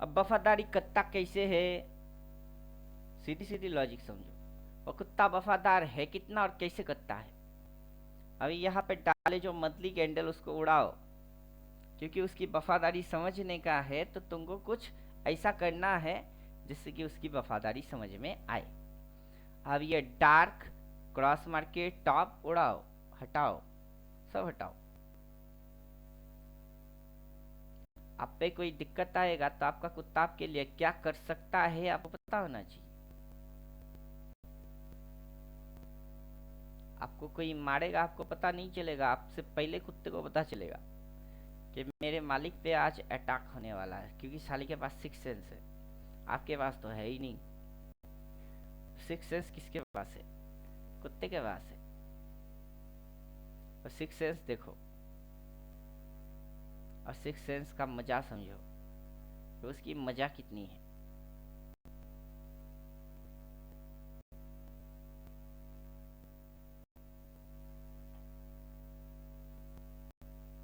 अब वफादारी कुत्ता कैसे है, सीधी सीधी लॉजिक समझो, वो कुत्ता वफादार है कितना और कैसे कुत्ता है। अभी यहाँ पे डाले जो मंथली कैंडल उसको उड़ाओ, क्योंकि उसकी वफादारी समझने का है तो तुमको कुछ ऐसा करना है जिससे कि उसकी वफादारी समझ में आए। अब ये डार्क क्रॉस मार के टॉप उड़ाओ, हटाओ, सब हटाओ। आप पे कोई दिक्कत आएगा तो आपका कुत्ता आपके लिए क्या कर सकता है आपको पता होना चाहिए। आपको कोई मारेगा आपको पता नहीं चलेगा, आपसे पहले कुत्ते को पता चलेगा कि मेरे मालिक पे आज अटैक होने वाला है, क्योंकि साली के पास सिक्स सेंस है, आपके पास तो है ही नहीं। सिक्स सेंस किसके पास है, कुत्ते के पास है। और सिक्स सेंस देखो और सिक्स सेंस का मजा समझो तो उसकी मजा कितनी है।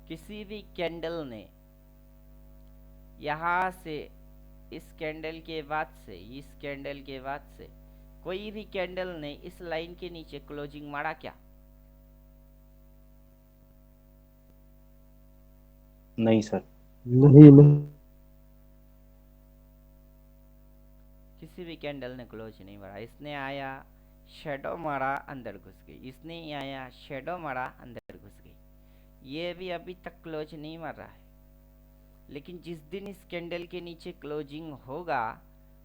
किसी भी कैंडल ने यहां से इस कैंडल के बाद से, इस कैंडल के बाद से कोई भी कैंडल ने इस लाइन के नीचे क्लोजिंग मारा क्या, नहीं सर। नहीं नहीं। किसी भी कैंडल ने क्लोज नहीं मारा। इसने आया शेडो मारा अंदर घुस गई, इसने आया शेडो मारा अंदर घुस गई, ये भी अभी तक क्लोज नहीं मार रहा है। लेकिन जिस दिन इस कैंडल के नीचे क्लोजिंग होगा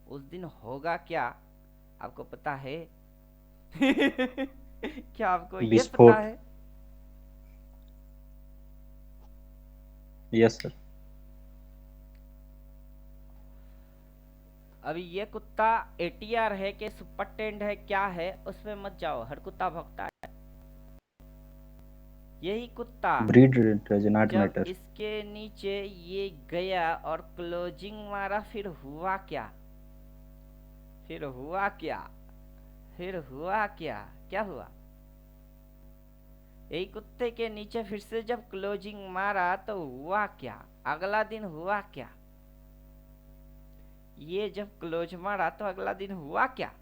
उस दिन होगा क्या आपको पता है? क्या आपको ये पता विस्फोट। है? Yes sir. अभी ये कुत्ता एटीआर है कि सुपर टेंड है क्या है उसमें मत जाओ, हर कुत्ता भौंकता है। यही कुत्ता ब्रीड डज नॉट जब मैटर। इसके नीचे ये गया और क्लोजिंग मारा, फिर हुआ क्या, फिर हुआ क्या, फिर हुआ क्या, क्या हुआ? यही कुत्ते के नीचे फिर से जब क्लोजिंग मारा तो हुआ क्या, अगला दिन हुआ क्या? ये जब क्लोज मारा तो अगला दिन हुआ क्या?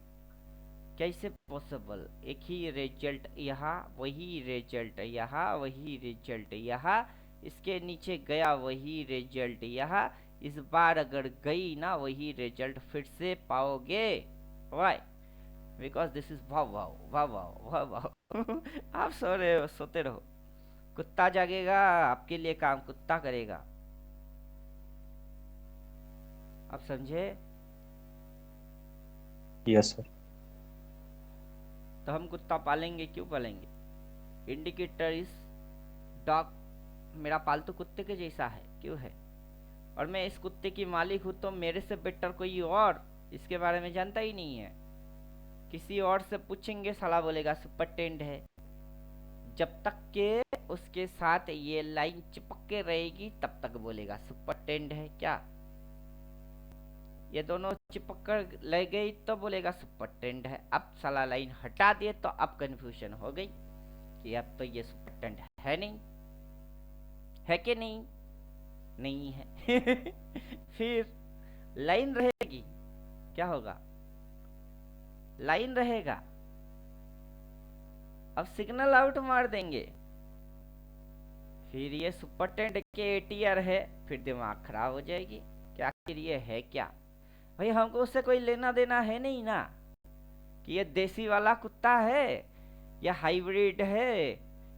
कैसे पॉसिबल? एक ही रिजल्ट यहाँ, वही रिजल्ट यहाँ, वही रिजल्ट यहाँ, इसके नीचे गया वही रिजल्ट यहाँ, इस बार अगर गई ना वही रिजल्ट फिर से पाओगे। Y? Because this is wow वाव वाव वाव वाव वाव। आप सो रहे हो, सोते रहो, कुत्ता जागेगा, आपके लिए काम कुत्ता करेगा। आप समझे? Yes sir. तो हम कुत्ता पालेंगे, क्यों पालेंगे? इंडिकेटर इस डॉग मेरा पालतू कुत्ते के जैसा है, क्यों है? और मैं इस कुत्ते की मालिक हूं तो मेरे से बेटर कोई और इसके बारे में जानता ही नहीं है। किसी और से पूछेंगे साला बोलेगा सुपर टेंड है। जब तक के उसके साथ ये लाइन चिपक के रहेगी तब तक बोलेगा सुपर टेंड है क्या। ये दोनों चिपक कर ले गई तो बोलेगा सुपर टेंड है। अब साला लाइन हटा दिए तो अब कंफ्यूजन हो गई कि अब तो ये सुपर टेंड है नहीं, है कि नहीं? नहीं है। फिर लाइन रहेगी, क्या होगा? लाइन रहेगा, अब सिग्नल आउट मार देंगे, फिर ये सुपर टेंड के एटीआर है, फिर दिमाग खराब हो जाएगी कि आखिर ये है क्या। भाई हमको उससे कोई लेना देना है नहीं ना कि ये देसी वाला कुत्ता है या हाइब्रिड है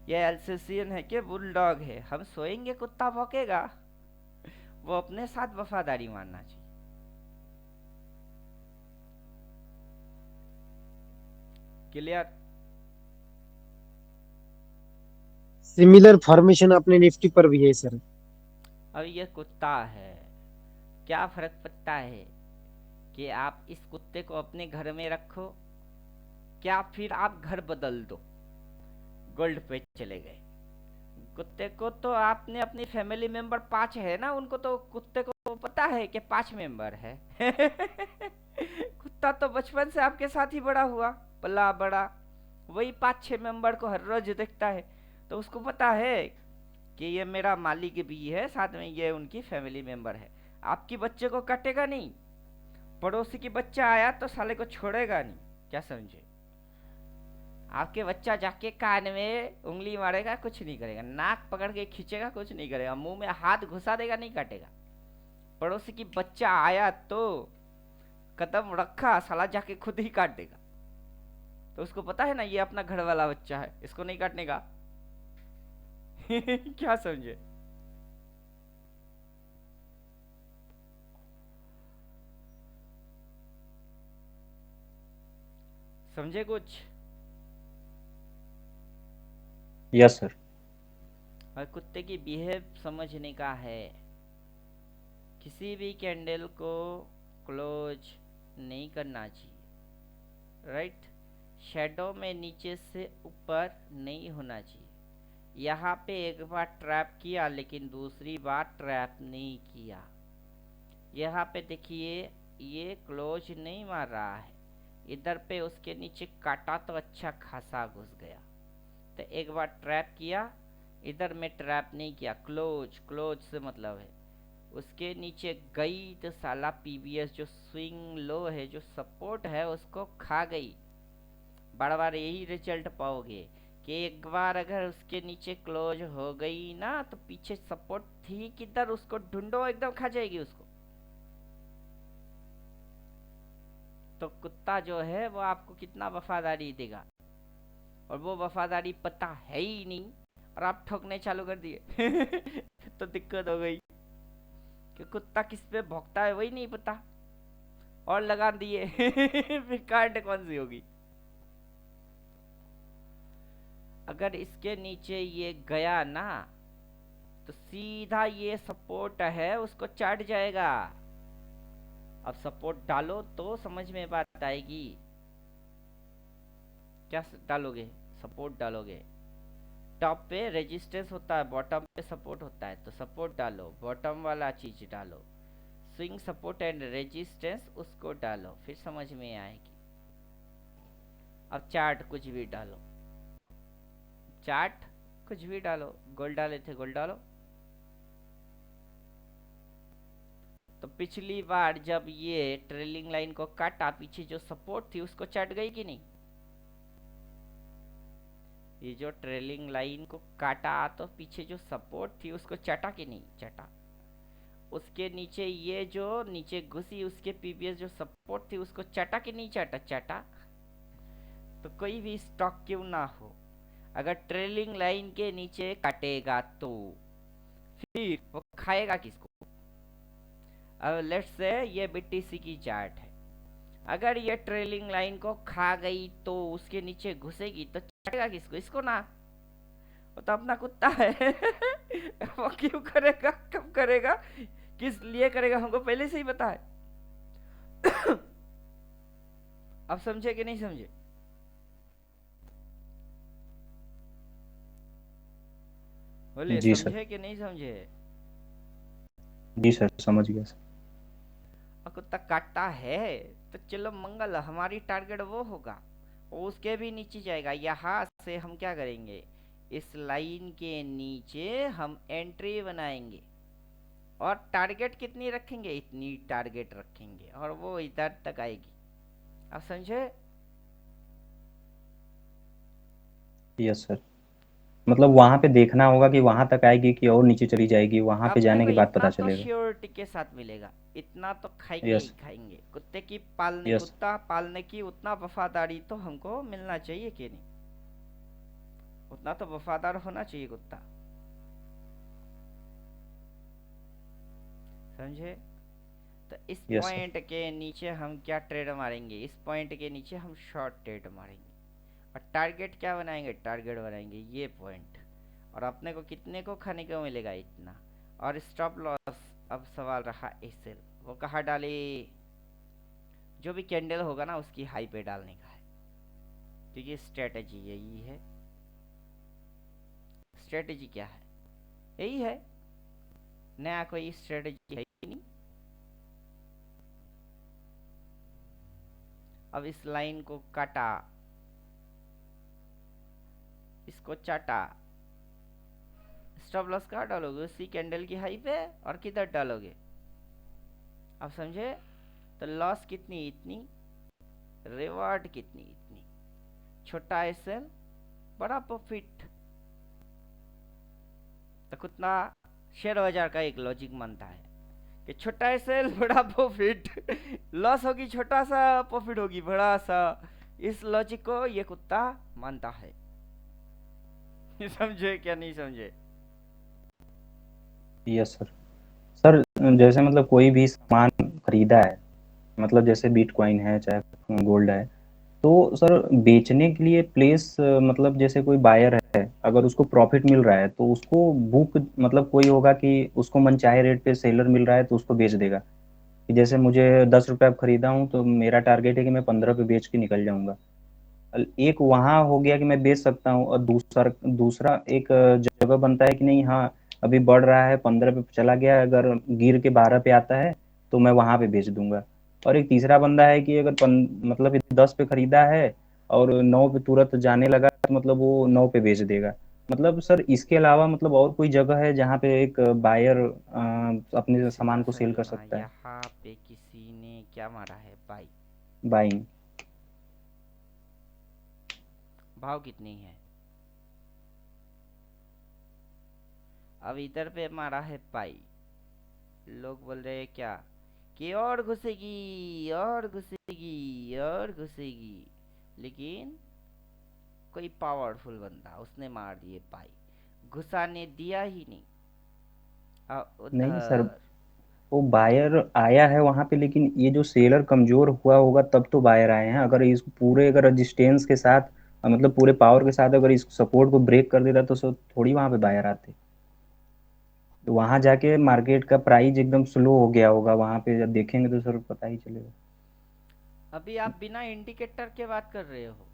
या एल्सेसियन है कि बुलडॉग है। हम सोएंगे कुत्ता भौंकेगा, वो अपने साथ वफादारी मानना चाहिए। क्लियर? सिमिलर फॉर्मेशन अपने निफ्टी पर भी है सर। अब ये कुत्ता है, क्या फर्क पड़ता है कि आप इस कुत्ते को अपने घर में रखो क्या फिर आप घर बदल दो, गोल्ड पे चले गए। कुत्ते को तो आपने अपनी फैमिली मेंबर 5 है ना, उनको तो कुत्ते को पता है कि 5 मेंबर है। कुत्ता तो बचपन से आपके साथ ही बड़ा हुआ, पला बड़ा, वही 5-6 मेंबर को हर रोज देखता है, तो उसको पता है कि ये मेरा मालिक भी है, साथ में ये उनकी फैमिली मेंबर है। आपकी बच्चे को काटेगा नहीं, पड़ोसी की बच्चा आया तो साले को छोड़ेगा नहीं, क्या समझे? आपके बच्चा जाके कान में उंगली मारेगा, कुछ नहीं करेगा, नाक पकड़ के खींचेगा, कुछ नहीं करेगा, मुंह में हाथ घुसा देगा, नहीं काटेगा। पड़ोसी की बच्चा आया तो कदम रखा, साला जाके खुद ही काट देगा। तो उसको पता है ना ये अपना घर वाला बच्चा है, इसको नहीं काटने का। क्या समझे? समझे कुछ? Yes sir. और कुत्ते की बिहेव समझने का है। किसी भी कैंडल को क्लोज नहीं करना चाहिए, राइट? शेडो में नीचे से ऊपर नहीं होना चाहिए। यहाँ पे एक बार ट्रैप किया लेकिन दूसरी बार ट्रैप नहीं किया। यहाँ पे देखिए ये क्लोज नहीं मार रहा है, इधर पे उसके नीचे काटा तो अच्छा खासा घुस गया। तो एक बार ट्रैप किया, इधर में ट्रैप नहीं किया, क्लोज, क्लोज से मतलब है उसके नीचे गई तो साला पीबीएस जो स्विंग लो है, जो सपोर्ट है, उसको खा गई। बार बार यही रिजल्ट पाओगे कि एक बार अगर उसके नीचे क्लोज हो गई ना तो पीछे सपोर्ट थी किधर, उसको ढूंढो, एकदम खा जाएगी उसको। तो कुत्ता जो है वो आपको कितना वफादारी देगा, और वो वफादारी पता है ही नहीं, और आप ठोकने चालू कर दिए। तो दिक्कत हो गई कि कुत्ता किस पे भौंकता है वही नहीं पता, और लगा दिए। फिर काट कौन सी होगी? अगर इसके नीचे ये गया ना तो सीधा ये सपोर्ट है उसको चाट जाएगा। अब सपोर्ट डालो तो समझ में बात आएगी। क्या डालोगे? सपोर्ट डालोगे। टॉप पे रेजिस्टेंस होता है, बॉटम पे सपोर्ट होता है, तो सपोर्ट डालो, बॉटम वाला चीज डालो, स्विंग सपोर्ट एंड रेजिस्टेंस उसको डालो, फिर समझ में आएगी। अब चार्ट कुछ भी डालो, चार्ट कुछ भी डालो, गोल डाले थे गोल डालो। तो पिछली बार जब ये ट्रेलिंग लाइन को काटा, पीछे जो सपोर्ट थी उसको चट गई कि नहीं? ये जो ट्रेलिंग लाइन को काटा तो पीछे जो सपोर्ट थी उसको चटा कि नहीं? चटा। उसके नीचे ये जो नीचे घुसी उसके पीबीएस जो सपोर्ट थी उसको चटा कि नहीं? चटा, चटा। तो कोई भी स्टॉक क्यों ना हो, अगर ट्रेलिंग लाइन के नीचे काटेगा तो फिर वो खाएगा किसको? अब लेट्स से ये बीटीसी की चार्ट है, अगर ये ट्रेलिंग लाइन को खा गई तो उसके नीचे घुसेगी तो चटेगा किसको? इसको ना। वो तो अपना कुत्ता है। वो क्यों करेगा, कब करेगा, किस लिए करेगा, हमको पहले से ही पता है। अब समझे कि नहीं समझे? बोलिए, जी सर। समझे कि नहीं समझे? जी सर, समझ गया सर। और कुत्ता काटता है तो चलो मंगल, हमारी टारगेट वो होगा, वो उसके भी नीचे जाएगा। यहाँ से हम क्या करेंगे, इस लाइन के नीचे हम एंट्री बनाएंगे, और टारगेट कितनी रखेंगे? इतनी टारगेट रखेंगे, और वो इधर तक आएगी। आप समझे? Yes sir. मतलब वहां पे देखना होगा कि वहां तक आएगी कि और नीचे चली जाएगी, वहां पे अपने जाने को के बाद इतना पता तो चलेगा। श्योरिटी के साथ मिलेगा, इतना तो खाएंगे ही यस। खाएंगे। कुत्ते की पालने, यस। कुत्ता पालने की उतना वफादारी तो हमको मिलना चाहिए कि नहीं? उतना तो वफादार होना चाहिए कुत्ता। समझे? तो इस यस सर। पॉइंट के नीचे हम क्या ट्रेड मारेंगे, इस पॉइंट के नीचे हम शॉर्ट ट्रेड मारेंगे, और टारगेट क्या बनाएंगे? टारगेट बनाएंगे ये पॉइंट, और अपने को कितने को खाने को मिलेगा? इतना। और स्टॉप लॉस, अब सवाल रहा एसएल, वो कहाँ डाले? जो भी कैंडल होगा ना उसकी हाई पे डालने का है, क्योंकि स्ट्रेटेजी यही है। स्ट्रेटेजी क्या है? यही है, नया कोई स्ट्रेटेजी है ही नहीं। अब इस लाइन को काटा, इसको चाटा, स्टॉप लॉस कहाँ डालोगे? उसी कैंडल की हाई पे, और किधर डालोगे? आप समझे? तो लॉस कितनी? इतनी, रिवॉर्ड कितनी? इतनी। छोटा एसएल, बड़ा प्रॉफिट। तो कितना? शेयर बाजार का एक लॉजिक मानता है कि छोटा एसएल बड़ा प्रॉफिट, लॉस होगी छोटा सा, प्रॉफिट होगी बड़ा सा। इस लॉजिक को ये कुत्ता मानता है। समझे क्या नहीं समझे? Yes sir. सर जैसे मतलब कोई भी सामान खरीदा है, मतलब जैसे बिटकॉइन है चाहे गोल्ड है, तो सर बेचने के लिए प्लेस मतलब जैसे कोई बायर है, अगर उसको प्रॉफिट मिल रहा है तो उसको बुक, मतलब कोई होगा कि उसको मनचाहे रेट पे सेलर मिल रहा है तो उसको बेच देगा, कि जैसे मुझे 10 रुपये खरीदा हूँ तो मेरा टारगेट है कि मैं 15 पे बेच के निकल जाऊंगा। एक वहाँ हो गया कि मैं बेच सकता हूँ, और दूसरा दूसरा एक जगह बनता है कि नहीं, हाँ अभी बढ़ रहा है, 15 पे चला गया, अगर गिर के 12 पे आता है तो मैं वहाँ पे बेच दूंगा। और एक तीसरा बंदा है कि अगर मतलब 10 पे खरीदा है और 9 पे तुरंत जाने लगा तो मतलब वो 9 पे बेच देगा। मतलब सर इसके अलावा मतलब और कोई जगह है जहाँ पे एक बायर अपने सीधा सामान को सा सेल कर देखना, सकता है? यहाँ पे किसी ने क्या मारा है? बाई। बाइंग। भाव कितनी है? अब इधर पे मारा है पाई। लोग बोल रहे हैं क्या कि और घुसेगी और घुसेगी और घुसेगी, लेकिन कोई पावरफुल बंदा उसने मार दिए पाई, घुसाने दिया ही नहीं। नहीं सर, उधर वो बायर आया है वहां पे, लेकिन ये जो सेलर कमजोर हुआ होगा तब तो बायर आए हैं। अगर इस पूरे अगर रजिस्टेंस के साथ मतलब पूरे पावर के साथ अगर इस सपोर्ट को ब्रेक कर देता तो सर थोड़ी वहां पे बायर आते। तो वहां जाके मार्केट का प्राइस एकदम स्लो हो गया होगा, वहां पे जब देखेंगे तो सर पता ही चलेगा। अभी आप बिना इंडिकेटर के बात कर रहे हो।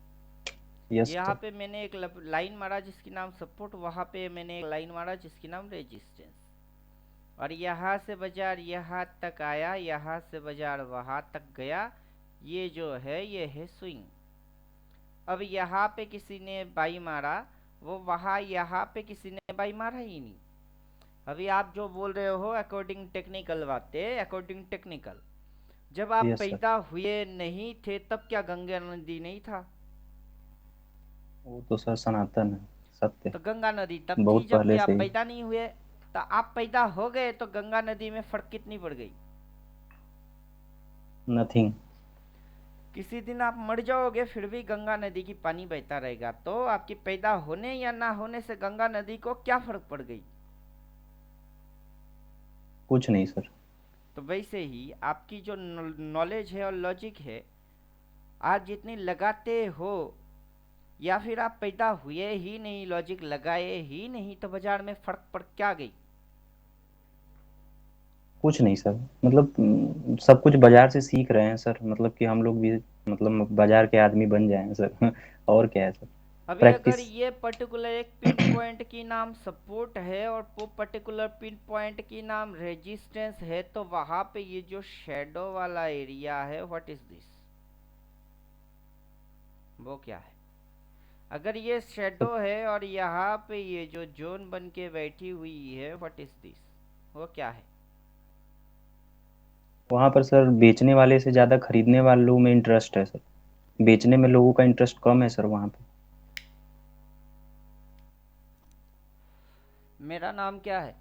यस यहाँ सर। पे मैंने एक लाइन मारा जिसकी नाम सपोर्ट, वहां पे मैंने एक लाइन मारा जिसकी नाम रेजिस्टेंस, और यहाँ से बाजार यहाँ तक आया, यहाँ से बाजार वहां तक गया। ये जो है ये है स्विंग। अब यहाँ पे किसी ने बाई मारा, वो वहां यहाँ पे किसी ने बाई मारा ही नहीं। अभी आप जो बोल रहे हो अकॉर्डिंग टेक्निकल बातें, अकॉर्डिंग टेक्निकल, जब आप यस सर। पैदा हुए नहीं थे तब क्या गंगा नदी नहीं था? वो तो सर सनातन है, सत्य। तो गंगा नदी तब थी बहुत जब भी पहले से आप ही। पैदा नहीं हुए। तो आप पैदा हो गए तो गंगा नदी में फर्क कितनी पड़ गई? नथिंग। किसी दिन आप मर जाओगे फिर भी गंगा नदी की पानी बहता रहेगा, तो आपकी पैदा होने या ना होने से गंगा नदी को क्या फर्क पड़ गई? कुछ नहीं सर। तो वैसे ही आपकी जो नॉलेज है और लॉजिक है, आज जितनी लगाते हो, या फिर आप पैदा हुए ही नहीं, लॉजिक लगाए ही नहीं, तो बाजार में फर्क पड़ क्या गई? कुछ नहीं सर, मतलब सब कुछ बाजार से सीख रहे हैं सर, मतलब कि हम लोग भी मतलब बाजार के आदमी बन जाएं सर। और क्या है सर। अभी अगर प्रैक्टिस। ये पर्टिकुलर एक पिन पॉइंट की नाम सपोर्ट है और वो पर्टिकुलर पिन पॉइंट की नाम रेजिस्टेंस है, तो वहां पे ये जो शेडो वाला एरिया है, व्हाट इज दिस? वो क्या है? अगर ये शेडो है और यहाँ पे ये जो जोन बन के बैठी हुई है, व्हाट इज दिस? वो क्या है? वहां पर सर बेचने वाले से ज्यादा खरीदने वालों में इंटरेस्ट है सर। बेचने में लोगों का इंटरेस्ट कम है सर वहां पे। मेरा नाम क्या है?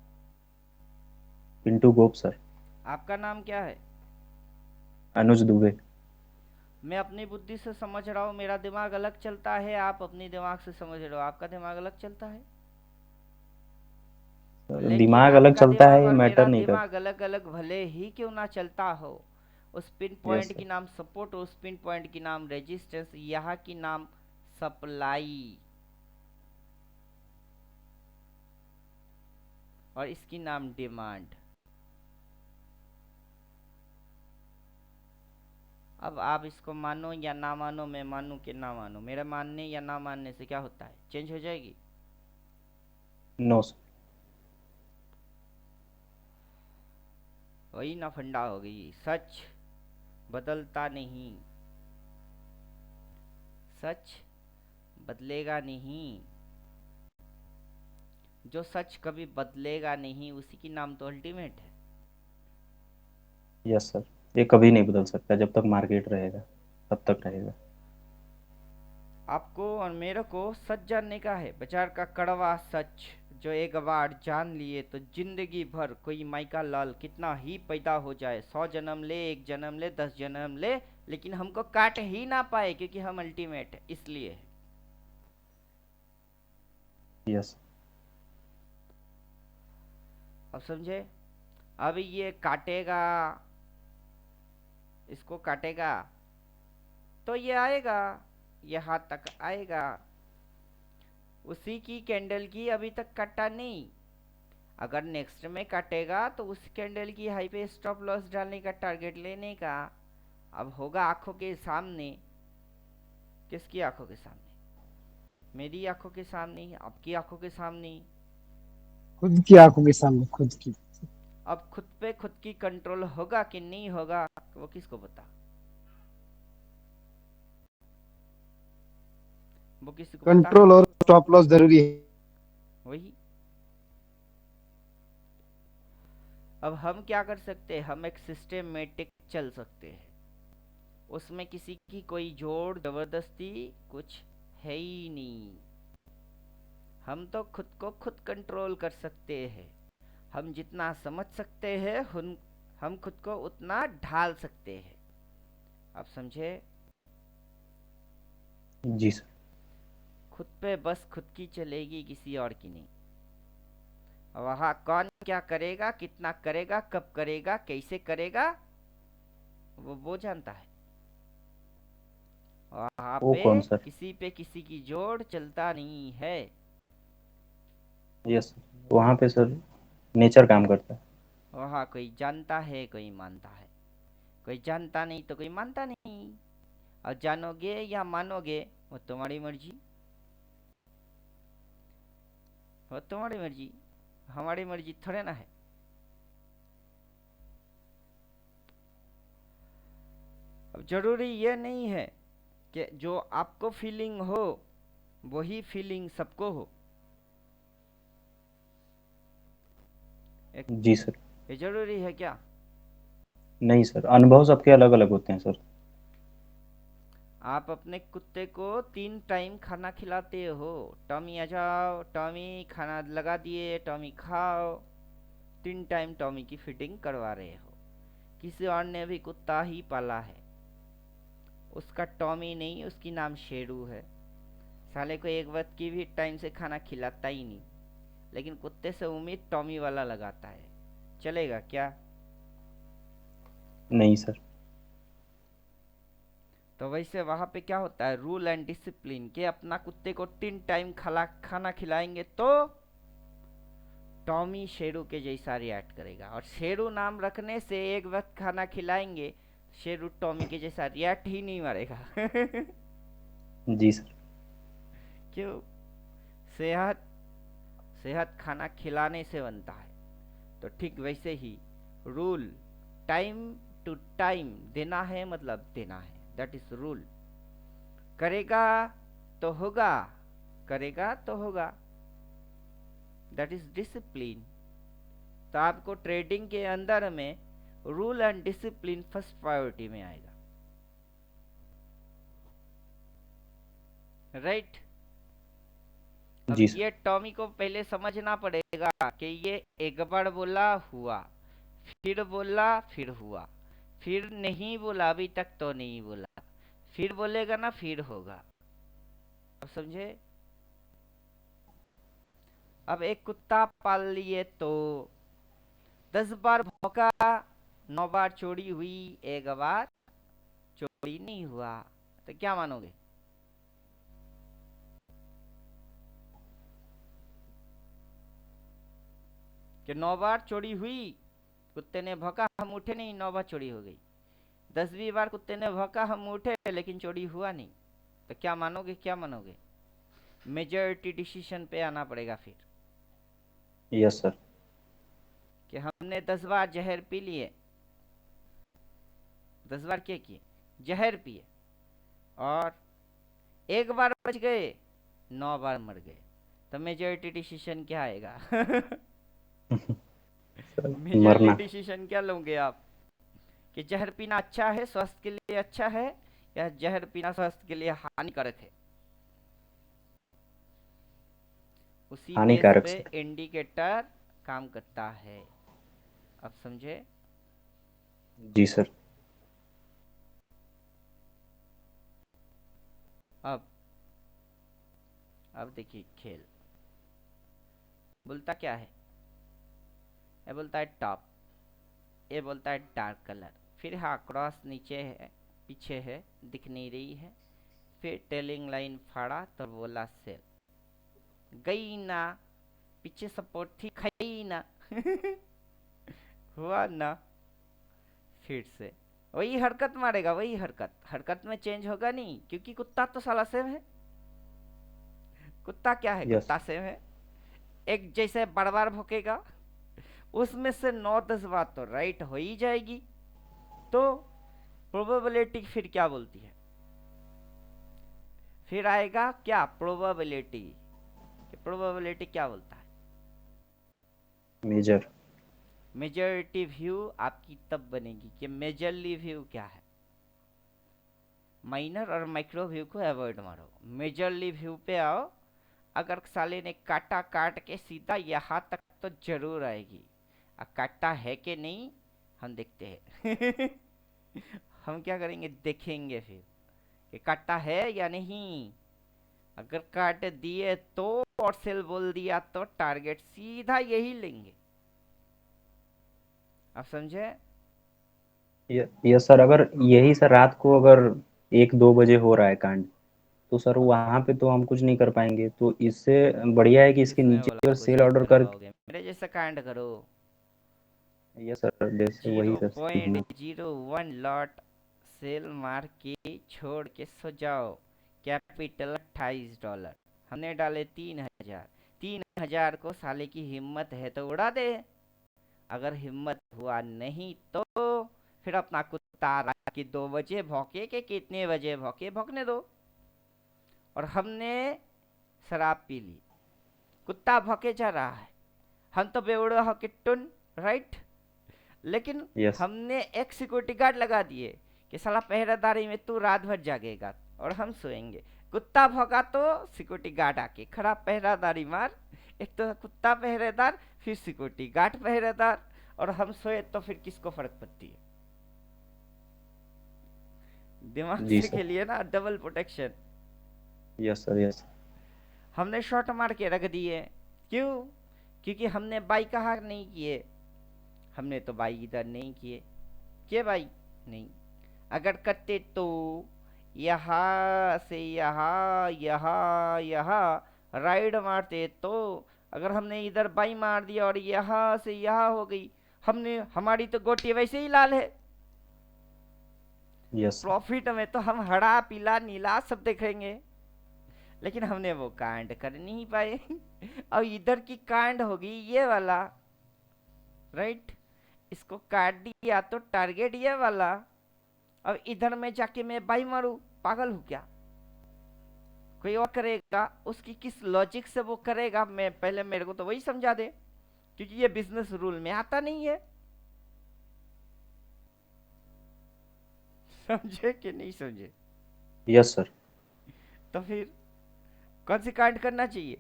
पिंटू गोप सर। आपका नाम क्या है? अनुज दुबे। मैं अपनी बुद्धि से समझ रहा हूँ, मेरा दिमाग अलग चलता है, आप अपनी दिमाग से समझ रहे हो, आपका दिमाग अलग चलता है। सर लेकिन दिमाग अलग आपका चलता दिमाग है, ये और मैटर मेरा नहीं करता। दिमाग अलग अलग भले ही क्यों ना चलता हो, उस पिन यस पॉइंट सर। की नाम सपोर्ट, उस पिन पॉइंट की नाम रेजिस्टेंस, यहाँ की नाम सप्लाई, और इसकी नाम डिमांड। अब आप इसको मानो या ना मानो, मैं मानूं कि ना मानो, मेरे मानने या ना मानने से क्या होता है? चेंज हो जाएगी? No sir. वही ना फंडा हो गई, सच बदलता नहीं। सच बदलेगा नहीं। जो सच कभी बदलेगा नहीं उसी की नाम तो अल्टीमेट है। यस सर, ये कभी नहीं बदल सकता, जब तक मार्केट रहेगा तब तक रहेगा। आपको और मेरे को सच जानने का है, बाजार का कड़वा सच, जो एक बार जान लिए तो जिंदगी भर कोई माइका लाल कितना ही पैदा हो जाए, 100 जन्म ले, 1 जन्म ले, 10 जन्म ले, लेकिन हमको काट ही ना पाए, क्योंकि हम अल्टीमेट है इसलिए। यस। अब समझे? अब ये काटेगा, इसको काटेगा तो ये आएगा, ये हाथ तक आएगा। उसी की कैंडल की अभी तक काटा नहीं, अगर नेक्स्ट में काटेगा तो उस कैंडल की हाई पे स्टॉप लॉस डालने का, टारगेट लेने का। अब होगा आंखों के सामने। किसकी आंखों के सामने? मेरी आंखों के सामने, आपकी आंखों के सामने। खुद की आंखों के सामने, खुद की। अब खुद पे खुद की कंट्रोल होगा कि नहीं होगा वो किसको पता, वो किसी को पता है? कंट्रोल और स्टॉप लॉस जरूरी है। वही। अब हम क्या कर सकते हैं, हम एक सिस्टमेटिक चल सकते हैं, उसमें किसी की कोई जोर जबरदस्ती कुछ है ही नहीं। हम तो खुद को खुद कंट्रोल कर सकते हैं। हम जितना समझ सकते हैं हम खुद को उतना ढाल सकते हैं। आप समझे? जी सर। खुद पे बस खुद की चलेगी, किसी और की नहीं। वहाँ कौन क्या करेगा, कितना करेगा, कब करेगा, कैसे करेगा, वो जानता है। वहाँ वो कौन सर? पे किसी की जोड़ चलता नहीं है। यस, वहाँ पे सर नेचर काम करता है। वहाँ कोई जानता है, कोई मानता है। कोई जानता नहीं तो कोई मानता नहीं। और जानोगे या मानोगे वो तुम्हारी मर्जी, वो तुम्हारी मर्जी, हमारी मर्जी थोड़े ना है। अब जरूरी ये नहीं है कि जो आपको फीलिंग हो वही फीलिंग सबको हो। जी सर। ये जरूरी है क्या? नहीं सर, अनुभव सबके अलग अलग होते हैं सर। आप अपने कुत्ते को 3 टाइम खाना खिलाते हो, टॉमी आ जाओ, टॉमी खाना लगा दिए, टॉमी खाओ, 3 टाइम टॉमी की फीडिंग करवा रहे हो। किसी और ने भी कुत्ता ही पाला है, उसका टॉमी नहीं, उसकी नाम शेरू है। साले को एक वक्त की भी टाइम से खाना खिलाता ही नहीं, लेकिन कुत्ते से उम्मीद टॉमी वाला लगाता है। चलेगा क्या? नहीं सर। तो वैसे वहां पे क्या होता है, रूल एंड डिसिप्लिन के अपना कुत्ते को 3 टाइम खाना खिलाएंगे तो टॉमी शेरू के जैसा रिएक्ट करेगा, और शेरू नाम रखने से एक वक्त खाना खिलाएंगे, शेरू टॉमी के जैसा रिएक्ट ही नहीं मारेगा। जी सर। क्यों? सेहत सेहत खाना खिलाने से बनता है। तो ठीक वैसे ही रूल, टाइम टू टाइम देना है, मतलब देना है, दैट इज रूल। करेगा तो होगा, करेगा तो होगा, दैट इज डिसिप्लिन। तो आपको ट्रेडिंग के अंदर में rule and discipline first priority में आएगा, राइट? अब जी सर। ये टॉमी को पहले समझना पड़ेगा कि ये एक बार बोला हुआ, फिर बोला फिर हुआ, फिर नहीं बोला, अभी तक तो नहीं बोला, फिर बोलेगा ना फिर होगा। अब समझे? अब एक कुत्ता पाल लिए तो 10 बार भौंका, 9 बार चोरी हुई, एक बार चोरी नहीं हुआ, तो क्या मानोगे? कि 9 बार चोरी हुई, कुत्ते ने भौंका, हम उठे नहीं, 9 बार चोरी हो गई। 10वीं बार कुत्ते ने भौंका, हम उठे, लेकिन चोरी हुआ नहीं, तो क्या मानोगे, क्या मानोगे? मेजॉरिटी डिसीजन पे आना पड़ेगा फिर, यस सर। कि हमने 10 बार जहर पी लिए, 10 बार क्या किए, जहर पिए, और एक बार बच गए, 9 बार मर गए, तो मेजोरिटी डिसीजन क्या आएगा? सर मेजरली मरना। डिसीजन क्या लोगे आप, कि जहर पीना अच्छा है, स्वास्थ्य के लिए अच्छा है, या जहर पीना स्वास्थ्य के लिए हानिकारक है? उसी बेस हानिकारक पे सर। इंडिकेटर काम करता है। अब समझे? जी सर। अब देखिए खेल बोलता क्या है, ये बोलता है टॉप, ये बोलता है डार्क कलर, फिर हाँ क्रॉस नीचे है, पीछे है, दिख नहीं रही है, फिर टेलिंग लाइन फाड़ा तो बोला सेल, गई ना, पीछे सपोर्ट थी, खाई ना। हुआ ना, फिर से वही हरकत मारेगा, वही हरकत, हरकत में चेंज होगा नहीं, क्योंकि कुत्ता तो साला सेम है। कुत्ता क्या है, यस। कुत्ता सेम है, एक जैसे बार बार भौंकेगा, उसमें से 9-10 बार तो राइट हो ही जाएगी। तो प्रोबेबिलिटी फिर क्या बोलती है, फिर आएगा क्या प्रोबेबिलिटी, प्रोबेबिलिटी क्या बोलता है? मेजर। मेजॉरिटी व्यू आपकी तब बनेगी कि मेजरली व्यू क्या है। माइनर और माइक्रो व्यू को अवॉइड मारो, मेजरली व्यू पे आओ। अगर साले ने काटा, काट के सीधा यहाँ तक तो जरूर आएगी। अब काटा है कि नहीं हम देखते हैं। हम क्या करेंगे, देखेंगे फिर कि काटा है या नहीं। अगर काट दिए तो, और सेल बोल दिया तो टारगेट सीधा यही लेंगे। आप समझे? यस सर, अगर यही सर रात को अगर 1-2 बजे हो रहा है कांड, तो सर वहां पे तो हम कुछ नहीं कर पाएंगे, तो इससे बढ़िया है कि इसके किसने नीचे बोला अगर कुछ सेल नहीं ऑर्डर कर कर। पाओगे, मेरे जैसा कांड करो। यस सर, जैसे वही जीरो सर पॉइंट सीखना। जीरो वन लॉट सेल मार के छोड़ के सो जाओ। कैपिटल $28, हमने डाले 3,000। 3,000 को साले की हिम्मत है तो उड़ा दे, अगर हिम्मत हुआ नहीं तो फिर अपना कुत्ता रात के 2 बजे भौंके के कितने बजे भौंके, भौंकने दो। और हमने शराब पी ली, कुत्ता भौंके जा रहा है, हम तो बेवड़े हो के टुन, राइट। लेकिन यस। हमने एक सिक्योरिटी गार्ड लगा दिए कि साला पहरेदारी में तू रात भर जागेगा और हम सोएंगे। कुत्ता भौंका तो सिक्योरिटी गार्ड आके खड़ा पहरेदारी मार, एक तो कुत्ता पहरेदार, फिर सिक्योरिटी गार्ड पहरेदार, और हम सोए तो फिर किसको फर्क पड़ती है? दिमाग जी से सर। खेलिए ना, double protection. Yes sir. Yes. हमने शॉट मार के रख दिए, क्यों? क्योंकि हमने बाई कहा नहीं किए, हमने तो बाई इधर नहीं किए, के बाई नहीं। अगर करते तो यहाँ से यहाँ, यहाँ यहाँ राइड मारते तो, अगर हमने इधर बाई मार दिया और यहाँ से यहाँ हो गई, हमने, हमारी तो गोटी वैसे ही लाल है। यस। प्रॉफिट में तो हम हरा पीला नीला सब देखेंगे, लेकिन हमने वो कांड कर नहीं पाए। और इधर की कांड होगी ये वाला, राइट। इसको काट दिया तो टारगेट ये वाला। अब इधर में जाके मैं बाई मारू, पागल हूँ क्या? कोई और करेगा, उसकी किस लॉजिक से वो करेगा, मैं पहले मेरे को तो वही समझा दे, क्योंकि ये बिजनेस रूल में आता नहीं है। समझे कि नहीं समझे? Yes sir. तो फिर कौन सी कांड करना चाहिए?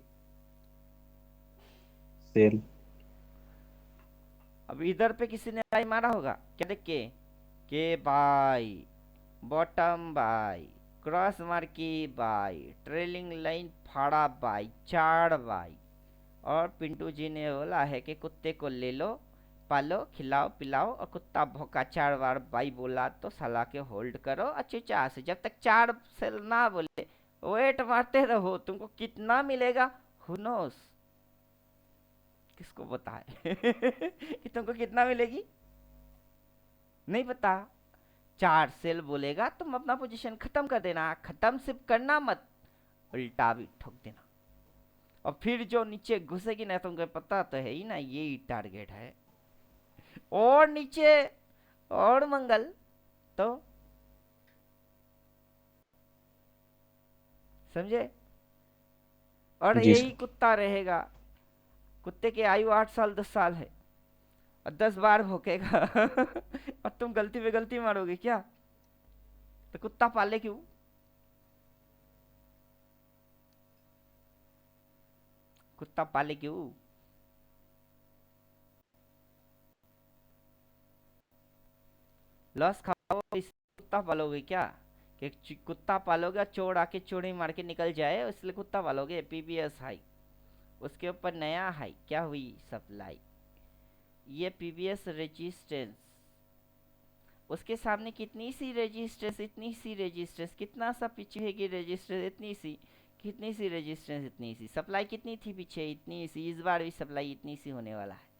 सेल। अब इधर पे किसी ने बाई मारा होगा क्या, देख के बाई, बॉटम बाई, क्रॉस मार के बाई, ट्रेलिंग लाइन फाड़ा बाई, 4 बाई। और पिंटू जी ने बोला है कि कुत्ते को ले लो, पालो, खिलाओ पिलाओ, और कुत्ता भौंका 4 बार बाई बोला तो साला के होल्ड करो अच्छे चाह से, जब तक 4 सेल ना बोले वेट मारते रहो, तुमको कितना मिलेगा हु नोस, किसको पता है? कि तुमको कितना मिलेगी, नहीं पता। 4 सेल बोलेगा तुम अपना पोजीशन खत्म कर देना, खत्म सिर्फ करना मत, उल्टा भी ठोक देना। और फिर जो नीचे घुसेगी ना, तुमको पता तो है ही ना, ये ही टारगेट है, और नीचे और मंगल। तो समझे? और जी यही सर। कुत्ता रहेगा, कुत्ते की आयु 8 साल 10 साल है, और 10 बार भौंकेगा और तुम गलती पे गलती मारोगे क्या? तो कुत्ता पाले क्यों? कुत्ता पाले क्यों? लॉस खाओ इस कुत्ता पालोगे क्या? कि कुत्ता पालोगे और चोर आके चोरी मार के निकल जाए इसलिए कुत्ता पालोगे? पीबीएस हाई, उसके ऊपर नया हाई क्या हुई सप्लाई, ये पीबीएस रेजिस्टेंस, उसके सामने कितनी सी रेजिस्टेंस, इतनी सी रेजिस्टेंस, कितना सा पीछे की रेजिस्टेंस, इतनी सी, कितनी सी रेजिस्टेंस, इतनी सी सप्लाई, कितनी थी पीछे, इतनी सी, इस बार भी सप्लाई इतनी सी होने वाला है।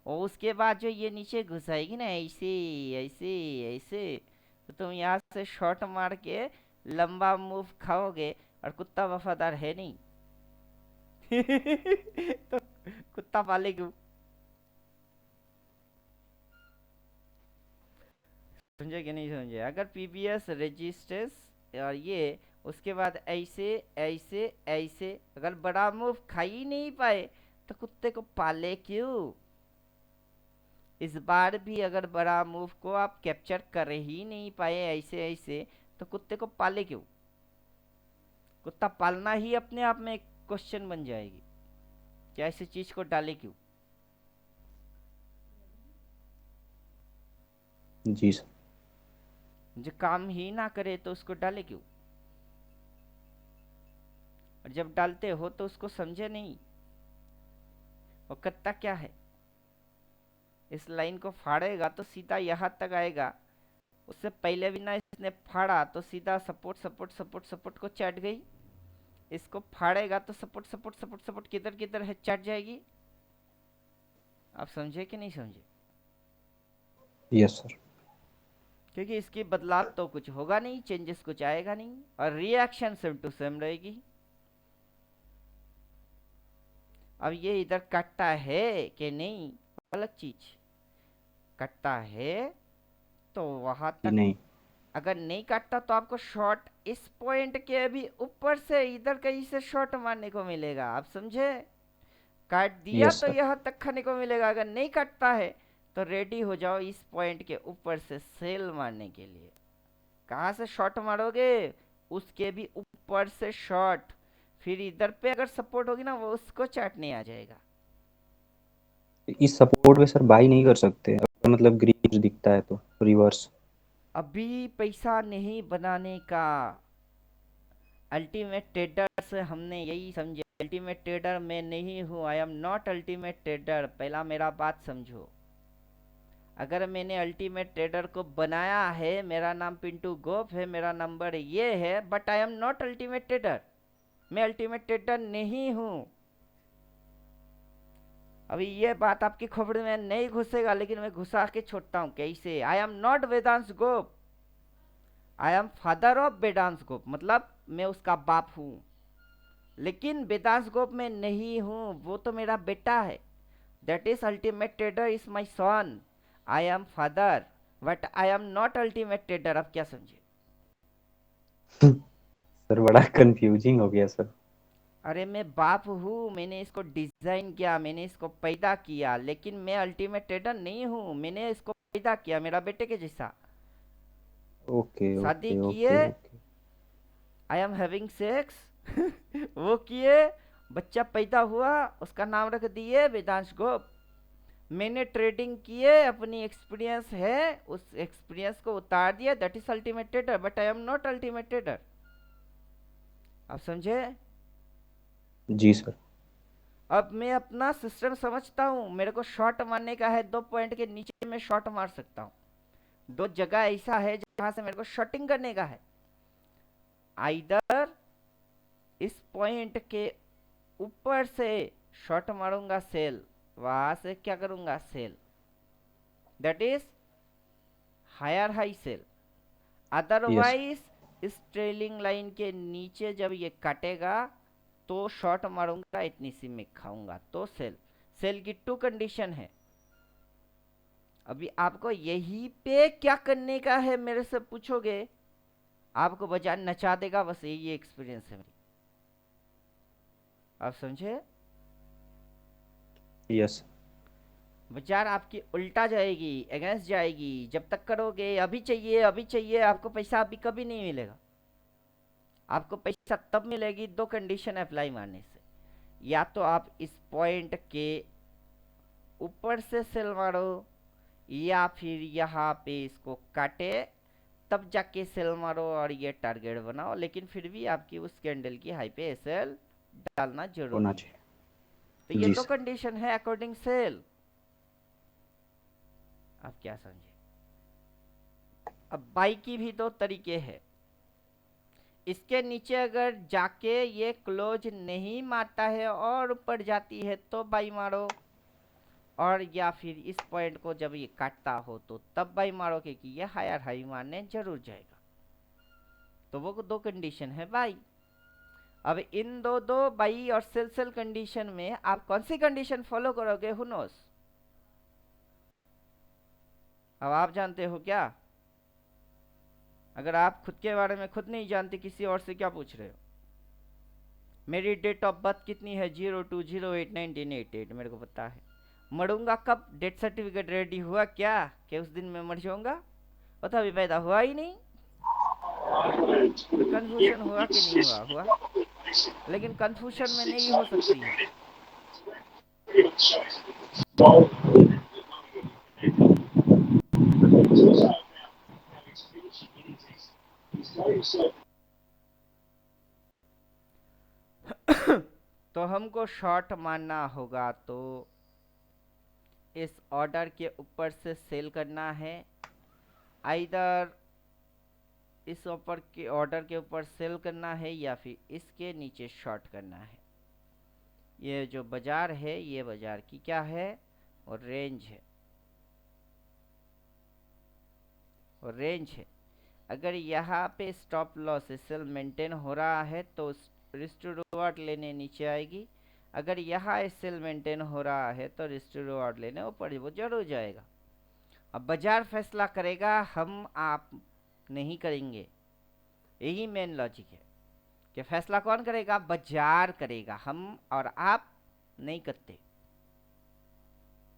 और उसके बाद जो ये नीचे घुसाएगी ना ऐसे ऐसे ऐसे, तो तुम यहाँ से शॉट मार के लंबा मूव खाओगे, और कुत्ता वफादार है नहीं तो कुत्ता पाले क्यों? समझे कि नहीं समझे? अगर पीबीएस रेजिस्टेंस और ये उसके बाद ऐसे ऐसे ऐसे अगर बड़ा मूव खा ही नहीं पाए तो कुत्ते को पाले क्यों? इस बार भी अगर बड़ा मूव को आप कैप्चर कर ही नहीं पाए ऐसे ऐसे, तो कुत्ते को पाले क्यों? कुत्ता पालना ही अपने आप में एक क्वेश्चन बन जाएगी, क्या ऐसी चीज को डाले क्यों? जी सर। जो काम ही ना करे तो उसको डाले क्यों? और जब डालते हो तो उसको समझे नहीं, वो करता क्या है? इस लाइन को फाड़ेगा तो सीधा यहाँ तक आएगा, उससे पहले भी ना इसने फाड़ा तो सीधा सपोर्ट सपोर्ट सपोर्ट सपोर्ट को चढ़ गई, इसको फाड़ेगा तो सपोर्ट सपोर्ट सपोर्ट सपोर्ट किधर किधर है चढ़ जाएगी। आप समझे कि नहीं समझे? Yes sir. क्योंकि इसकी बदलाव तो कुछ होगा नहीं, चेंजेस कुछ आएगा नहीं, और रिएक्शन सेम टू सेम रहेगी। अब ये इधर कटता है कि नहीं, अलग चीज, कटता है तो वहां जी तक, नहीं। अगर नहीं काटता तो आपको शॉट इस पॉइंट के भी ऊपर से इधर कहीं से शॉट मारने को मिलेगा। आप समझे? काट दिया यस तो सर। यहाँ तक खाने को मिलेगा, अगर नहीं काटता है तो रेडी हो जाओ इस पॉइंट के ऊपर से सेल मारने के लिए। कहाँ से शॉट मारोगे? उसके भी ऊपर से शॉट, फिर इधर पे अगर सपोर्ट होगी ना वो उसको चाटने आ जाएगा। इस सपोर्ट पे सर बाई नहीं कर सकते अगर मतलब ग्रीन दिखता है तो रिवर्स? अभी पैसा नहीं बनाने का, अल्टीमेट ट्रेडर से हमने यही समझे। अल्टीमेट ट्रेडर मैं नहीं हूँ, आई एम नॉट अल्टीमेट ट्रेडर, पहला मेरा बात समझो। अगर मैंने अल्टीमेट ट्रेडर को बनाया है, मेरा नाम पिंटू गोप है, मेरा नंबर ये है, but I am not ultimate trader, मैं अल्टीमेट ट्रेडर नहीं हूँ। अभी ये बात आपकी खोपड़ी में नहीं घुसेगा, लेकिन मैं घुसा के छोड़ता हूँ कैसे। I am not Vedansh Gop, I am father of Vedansh Gop, मतलब मैं उसका बाप हूँ, लेकिन वेदांश गोप में नहीं हूँ, वो तो मेरा बेटा है। That is ultimate trader is my son, I am father, but I am not ultimate trader. अब क्या समझे? सर बड़ा कंफ्यूजिंग हो गया सर। अरे मैं बाप हूँ, मैंने इसको डिजाइन किया, मैंने इसको पैदा किया, लेकिन मैं अल्टीमेट ट्रेडर नहीं हूँ, मैंने इसको पैदा किया मेरा बेटे के जैसा। ओके शादी ओके किए, okay okay. I am having sex वो किए, बच्चा पैदा हुआ, उसका नाम रख दिए वेदांश गोप। मैंने ट्रेडिंग किए, अपनी एक्सपीरियंस है, उस एक्सपीरियंस को उतार दिया, that is ultimate trader, but I am not ultimate trader. आप समझे? जी सर। अब मैं अपना सिस्टम समझता हूँ, मेरे को शॉट मारने का है, 2 पॉइंट के नीचे में शॉट मार सकता हूँ, 2 जगह ऐसा है जहां से मेरे को शॉटिंग करने का है। आइदर इस पॉइंट के ऊपर से शॉट मारूंगा सेल, वहां से क्या करूंगा sell, that is higher high sell. Yes. Otherwise इस ट्रेलिंग लाइन के नीचे जब ये काटेगा तो शॉट मारूंगा, इतनी सी में खाऊंगा तो सेल। सेल की 2 कंडीशन है। अभी आपको यही पे क्या करने का है मेरे से पूछोगे, आपको बजाय नचा देगा, बस यही एक्सपीरियंस है मेरी। आप समझे? यस। बाजार आपकी उल्टा जाएगी, अगेंस्ट जाएगी। जब तक करोगे अभी चाहिए अभी चाहिए, आपको पैसा अभी कभी नहीं मिलेगा। आपको पैसा तब मिलेगी दो कंडीशन अप्लाई मारने से। या तो आप इस पॉइंट के ऊपर से सेल मारो, या फिर यहाँ पे इसको काटे तब जाके सेल मारो और ये टारगेट बनाओ। लेकिन फिर भी आपकी उस कैंडल की हाई पे सेल डालना होना जरूरी है। तो चाहिए ये जी दो सर। कंडीशन है अकॉर्डिंग सेल। आप क्या समझे? अब बाई की भी दो तरीके हैं। इसके नीचे अगर जाके ये क्लोज नहीं मारता है और ऊपर जाती है तो बाई मारो, और या फिर इस पॉइंट को जब ये काटता हो तो तब बाई मारो, क्योंकि ये हायर हाई मारने जरूर जाएगा। तो वो दो कंडीशन है बाई। अब इन दो बाई और सेल सेल कंडीशन में आप कौन सी कंडीशन फॉलो करोगे, हु नोस? अब आप जानते हो क्या? अगर आप खुद के बारे में खुद नहीं जानते, किसी और से क्या पूछ रहे हो? मेरी डेट ऑफ बर्थ कितनी है? 02/08/1988 मेरे को पता है। मरूंगा कब? डेथ सर्टिफिकेट रेडी हुआ क्या कि उस दिन मैं मर जाऊंगा? वो तो अभी पैदा हुआ ही नहीं। तो कन्फ्यूजन हुआ कि नहीं हुआ? हुआ। लेकिन कन्फ्यूजन में नहीं हो सकती है। तो हमको शॉर्ट मानना होगा तो इस ऑर्डर के ऊपर से सेल करना है, आइदर इस ऊपर के ऑर्डर के ऊपर सेल करना है या फिर इसके नीचे शॉर्ट करना है। ये जो बाजार है ये बाजार की क्या है? और रेंज है, और रेंज है। अगर यहाँ पे स्टॉप लॉस सेल मेंटेन हो रहा है तो रिस्क टू रिवॉर्ड लेने नीचे आएगी। अगर यहाँ सेल मेंटेन हो रहा है तो रिस्क टू रिवॉर्ड लेने ऊपर वो जरूर जाएगा। अब बाजार फैसला करेगा, हम आप नहीं करेंगे। यही मेन लॉजिक है कि फैसला कौन करेगा? बाजार करेगा, हम और आप नहीं करते।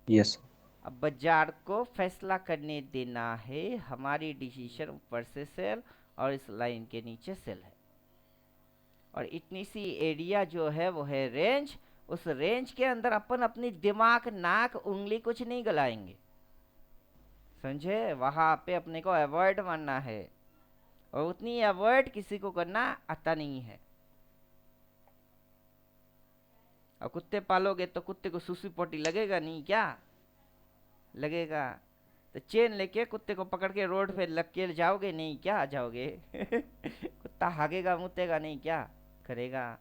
यस। अब बाजार को फैसला करने देना है। हमारी डिसीजन ऊपर से सेल और इस लाइन के नीचे सेल है, और इतनी सी एरिया जो है वो है रेंज। उस रेंज के अंदर अपन अपनी दिमाग नाक उंगली कुछ नहीं गलाएंगे, समझे? वहां पे अपने को अवॉइड मानना है, और उतनी अवॉइड किसी को करना आता नहीं है। और कुत्ते पालोगे तो कुत्ते को सुसु पोटी लगेगा नहीं क्या? लगेगा। तो चेन लेके कुत्ते को पकड़ के रोड पे लग के जाओगे नहीं क्या? जाओगे। कुत्ता हागेगा मुतेगा नहीं क्या? करेगा।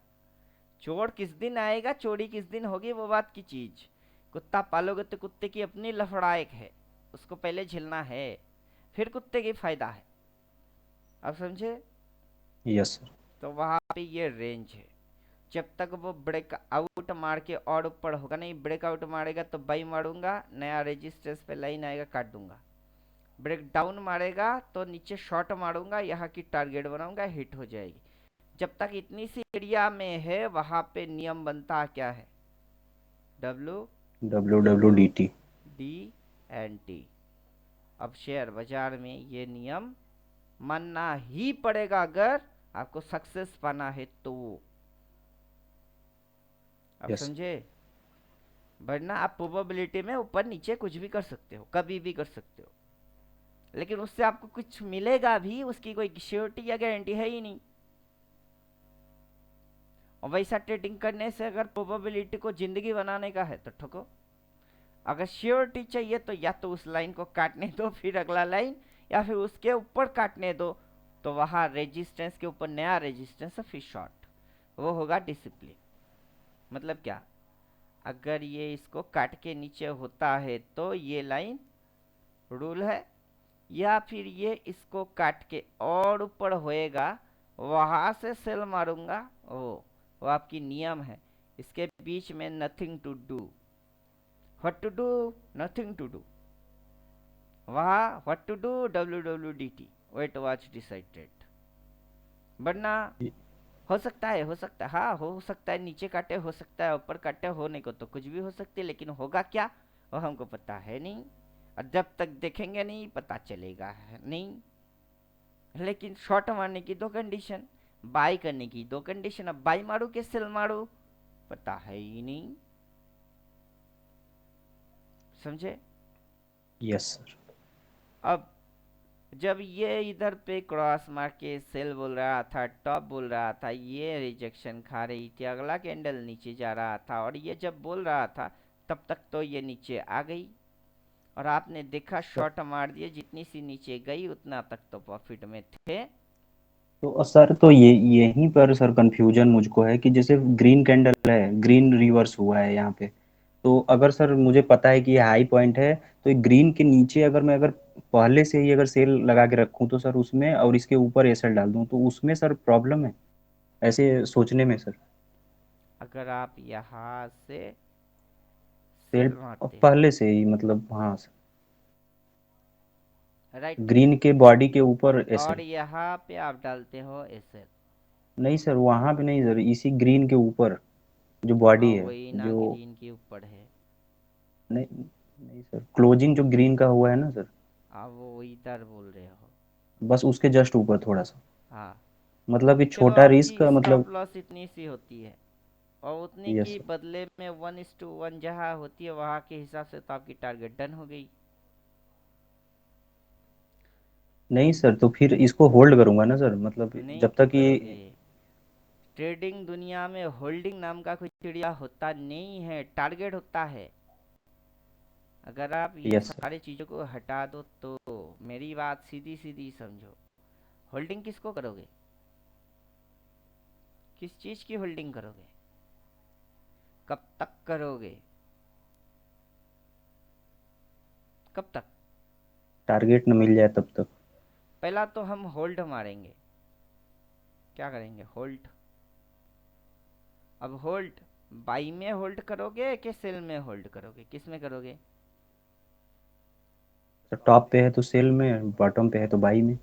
चोर किस दिन आएगा, चोरी किस दिन होगी, वो बात की चीज। कुत्ता पालोगे तो कुत्ते की अपनी लफड़ाइक है, उसको पहले झेलना है, फिर कुत्ते की फायदा है। आप समझे? Yes sir. तो वहां पे ये रेंज है। जब तक वो ब्रेक आउट मार के और ऊपर होगा नहीं, ब्रेक आउट मारेगा तो बाई मारूंगा, नया रेजिस्टेंस पे लाइन आएगा काट दूंगा। ब्रेक डाउन मारेगा तो नीचे शॉर्ट मारूंगा, यहाँ की टारगेट बनाऊंगा, हिट हो जाएगी। जब तक इतनी सी एरिया में है वहां पे नियम बनता क्या है? W WWDT। D N T. अब शेयर बाजार में ये नियम मानना ही पड़ेगा अगर आपको सक्सेस पाना है तो। आप यस। समझे? वरना आप प्रोबेबिलिटी में ऊपर नीचे कुछ भी कर सकते हो, कभी भी कर सकते हो, लेकिन उससे आपको कुछ मिलेगा भी उसकी कोई श्योरिटी या गारंटी है ही नहीं। और वैसा ट्रेडिंग करने से अगर प्रोबेबिलिटी को जिंदगी बनाने का है तो ठोको। अगर श्योरिटी चाहिए तो या तो उस लाइन को काटने दो, फिर अगला लाइन, या फिर उसके ऊपर काटने दो, तो वहां रेजिस्टेंस के ऊपर नया रेजिस्टेंस, फिर शॉर्ट। वो होगा डिसिप्लिन। मतलब क्या? अगर ये इसको काट के नीचे होता है तो ये लाइन रूल है, या फिर ये इसको काट के और ऊपर होएगा, वहां से सेल मारूंगा, वो आपकी नियम है। इसके बीच में nothing to do. What to do? Nothing to do. वहाँ what to do? WWDT, wait watch decided. वरना हो सकता है, हो सकता है, हाँ हो सकता है नीचे काटे, हो सकता है ऊपर काटे, होने को तो कुछ भी हो सकती है, लेकिन होगा क्या वो हमको पता है नहीं, और जब तक देखेंगे नहीं पता चलेगा है नहीं। लेकिन शॉट मारने की दो कंडीशन, बाई करने की दो कंडीशन, अब बाई मारू कि सेल मारू पता है ही नहीं, समझे? Yes sir. अब जब ये इधर पे क्रॉस मार के सेल बोल रहा था, टॉप बोल रहा था, ये रिजेक्शन खा रही थी, अगला कैंडल नीचे जा रहा था, और ये जब बोल रहा था तब तक तो ये नीचे आ गई, और आपने देखा शॉट मार दिए, जितनी सी नीचे गई उतना तक तो प्रॉफिट में थे। तो सर तो ये यहीं पर सर कंफ्यूजन मुझको है कि जैसे ग्रीन कैंडल है, ग्रीन रिवर्स हुआ है यहाँ पे, तो अगर सर मुझे पता है कि ये हाई पॉइंट है, तो ग्रीन के नीचे अगर पहले से ही अगर सेल लगा के रखूं तो सर उसमें, और इसके ऊपर एसएल डाल दूं तो उसमें सर प्रॉब्लम है ऐसे सोचने में सर। अगर आप यहाँ से सेल सेल मारते हो, पहले से ही मतलब, हाँ सर, राइट, ग्रीन के बॉडी के ऊपर और एसएल। यहाँ पे आप डालते हो एसएल। नहीं सर, वहां पे नहीं सर, इसी ग्रीन के ऊपर जो हाँ बॉडी है, वही ना, जो, ग्रीन के ऊपर है। नहीं नहीं सर, क्लोजिंग जो ग्रीन का हुआ है ना सर, आप वो इधर बोल रहे हो। बस उसके जस्ट ऊपर थोड़ा सा, हाँ, मतलब ये चलो छोटा रिस्क आपकी मतलब। स्टॉप लॉस इतनी सी होती है, और उतने यस की सर। बदले में 1:1 जहाँ होती है वहाँ के हिसाब से तो आपकी टारगेट डन हो गई। नहीं सर, तो फिर इसको होल्ड करूंगा ना सर, मतलब नहीं जब क्यों तक करोगे? ये। ट्रेडिंग दुनिया में होल्डिंग नाम का कोई चिड़िया होता नहीं है, टारगेट होता है। अगर आप ये यस सर। सारी चीज़ों को हटा दो तो मेरी बात सीधी सीधी समझो, होल्डिंग किसको करोगे? किस चीज़ की होल्डिंग करोगे? कब तक करोगे? कब तक? टारगेट न मिल जाए तब तक। पहला तो हम होल्ड मारेंगे, क्या करेंगे? होल्ड। अब होल्ड, बाई में होल्ड करोगे कि सेल में होल्ड करोगे, किस में करोगे? तो टॉप पे है तो सेल में, बॉटम पे है तो बाई में।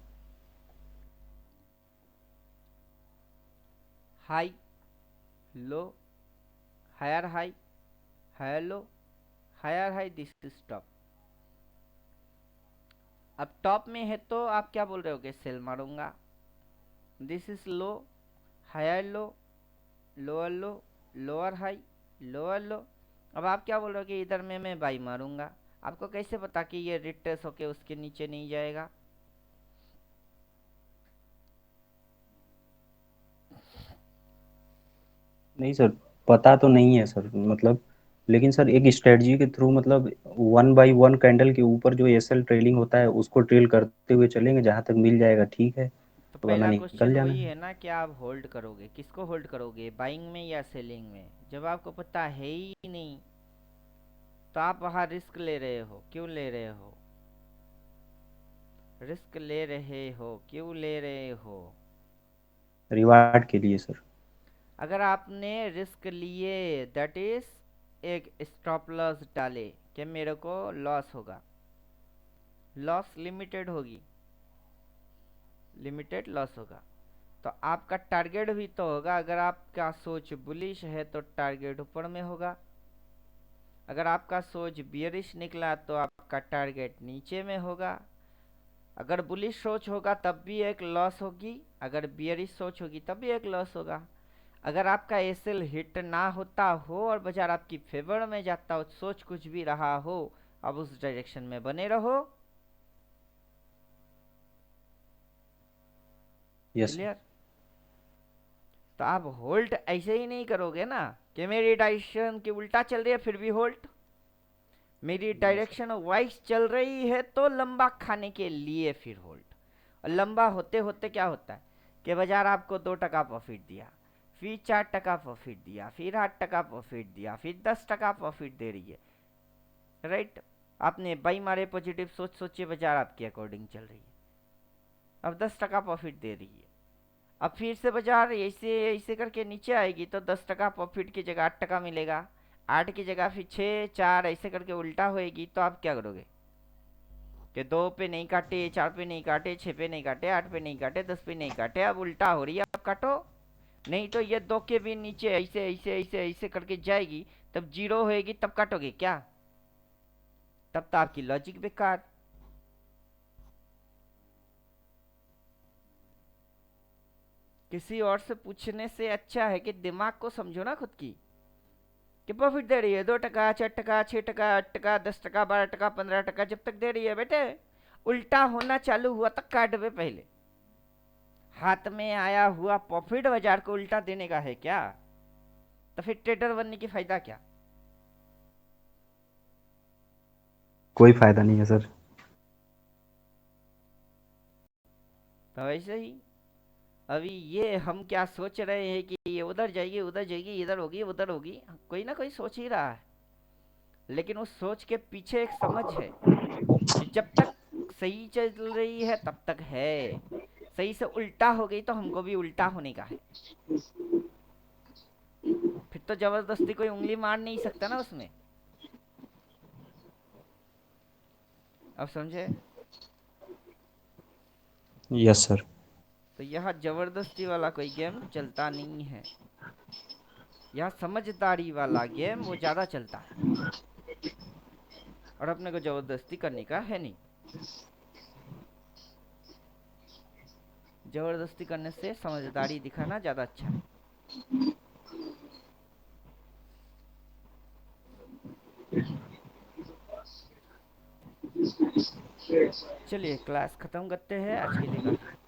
High, low, higher high, higher low, higher high, this is top. अब टॉप में है तो आप क्या बोल रहे हो कि सेल मारूंगा, this is low, higher low, lower low, lower high, lower low. अब आप क्या बोल रहे हो कि इधर में मैं बाई मारूंगा, आपको कैसे पता कि ये रिट्रेस होके उसके नीचे नहीं जाएगा? नहीं सर, पता तो नहीं है सर, मतलब लेकिन सर एक स्ट्रेटजी के थ्रू, मतलब वन बाय वन कैंडल के ऊपर जो एसएल ट्रेलिंग होता है उसको ट्रेल करते हुए चलेंगे, जहां तक मिल जाएगा ठीक है, तो वरना पहला निकल क्वेश्चन जाना वही है। है ना कि आप होल्ड करोगे, किसको होल्ड करोगे, बाइंग में या सेलिंग में? जब आपको पता है ही नहीं तो आप वहां रिस्क ले रहे हो, क्यों ले रहे हो? रिस्क ले रहे हो, क्यों ले रहे हो? रिवार्ड के लिए सर। अगर आपने रिस्क लिए, दैट इज एक स्टॉप लॉस डाले कि मेरे को लॉस होगा, लॉस लिमिटेड होगी, लिमिटेड लॉस होगा, तो आपका टारगेट भी तो होगा। अगर आपका सोच बुलिश है तो टारगेट ऊपर में होगा, अगर आपका सोच बियरिश निकला तो आपका टारगेट नीचे में होगा। अगर बुलिश सोच होगा तब भी एक लॉस होगी, अगर बियरिश सोच होगी तब भी एक लॉस होगा। अगर आपका एसएल हिट ना होता हो और बाजार आपकी फेवर में जाता हो, सोच कुछ भी रहा हो, अब उस डायरेक्शन में बने रहो। Yes sir. क्लियर? तो आप होल्ड ऐसे ही नहीं करोगे ना कि मेरी डायरेक्शन के उल्टा चल रही है फिर भी होल्ड, मेरी यस सर। डायरेक्शन वाइज चल रही है तो लंबा खाने के लिए फिर होल्ड। और लंबा होते होते क्या होता है कि बाजार आपको 2 टका प्रॉफिट दिया, फिर 4 टका प्रॉफिट दिया, फिर 8 टका प्रॉफिट दिया, फिर 10 टका प्रॉफिट दे रही है, राइट? आपने बाई मारे पॉजिटिव सोच सोचिए, बाजार आपके अकॉर्डिंग चल रही है, अब 10 टका प्रॉफिट दे रही है। अब फिर से बाजार ऐसे ऐसे करके नीचे आएगी तो 10 टका प्रॉफिट की जगह 8 टका मिलेगा, 8 की जगह फिर 6 4 ऐसे करके उल्टा होएगी, तो आप क्या करोगे कि 2 पे नहीं काटे, 4 पे नहीं काटे, 6 पे नहीं काटे, 8 पे नहीं काटे, 10 पे नहीं काटे, अब उल्टा हो रही है, अब काटो। नहीं तो ये दो के भी नीचे ऐसे ऐसे ऐसे ऐसे करके जाएगी, तब जीरो होएगी, तब काटोगे क्या? तब तो आपकी लॉजिक बेकार। किसी और से पूछने से अच्छा है कि दिमाग को समझो ना खुद की, कि प्रॉफिट दे रही है 2 टका, 4 टका, 6 टका, 8 टका, 10 टका, 12 टका, 15 टका, जब तक दे रही है बेटे, उल्टा होना चालू हुआ तक काट दे पहले। हाथ में आया हुआ प्रॉफिट बाजार को उल्टा देने का है क्या? तो फिर ट्रेडर बनने की फायदा क्या? कोई फायदा नहीं है सर। तो वैसे ही अभी ये हम क्या सोच रहे हैं कि ये उधर जाएगी, उधर जाएगी, इधर होगी, उधर होगी, कोई ना कोई सोच ही रहा है, लेकिन उस सोच के पीछे एक समझ है कि जब तक सही चल रही है तब तक है, सही से उल्टा हो गई तो हमको भी उल्टा होने का है। फिर तो जबरदस्ती कोई उंगली मार नहीं सकता ना उसमें। अब समझे? Yes sir. तो यह जबरदस्ती वाला कोई गेम चलता नहीं है, यह समझदारी वाला गेम वो ज्यादा चलता है, और अपने को जबरदस्ती करने का है नहीं। जबरदस्ती करने से समझदारी दिखाना ज्यादा अच्छा है। चलिए क्लास खत्म करते हैं आज के लिए, काफी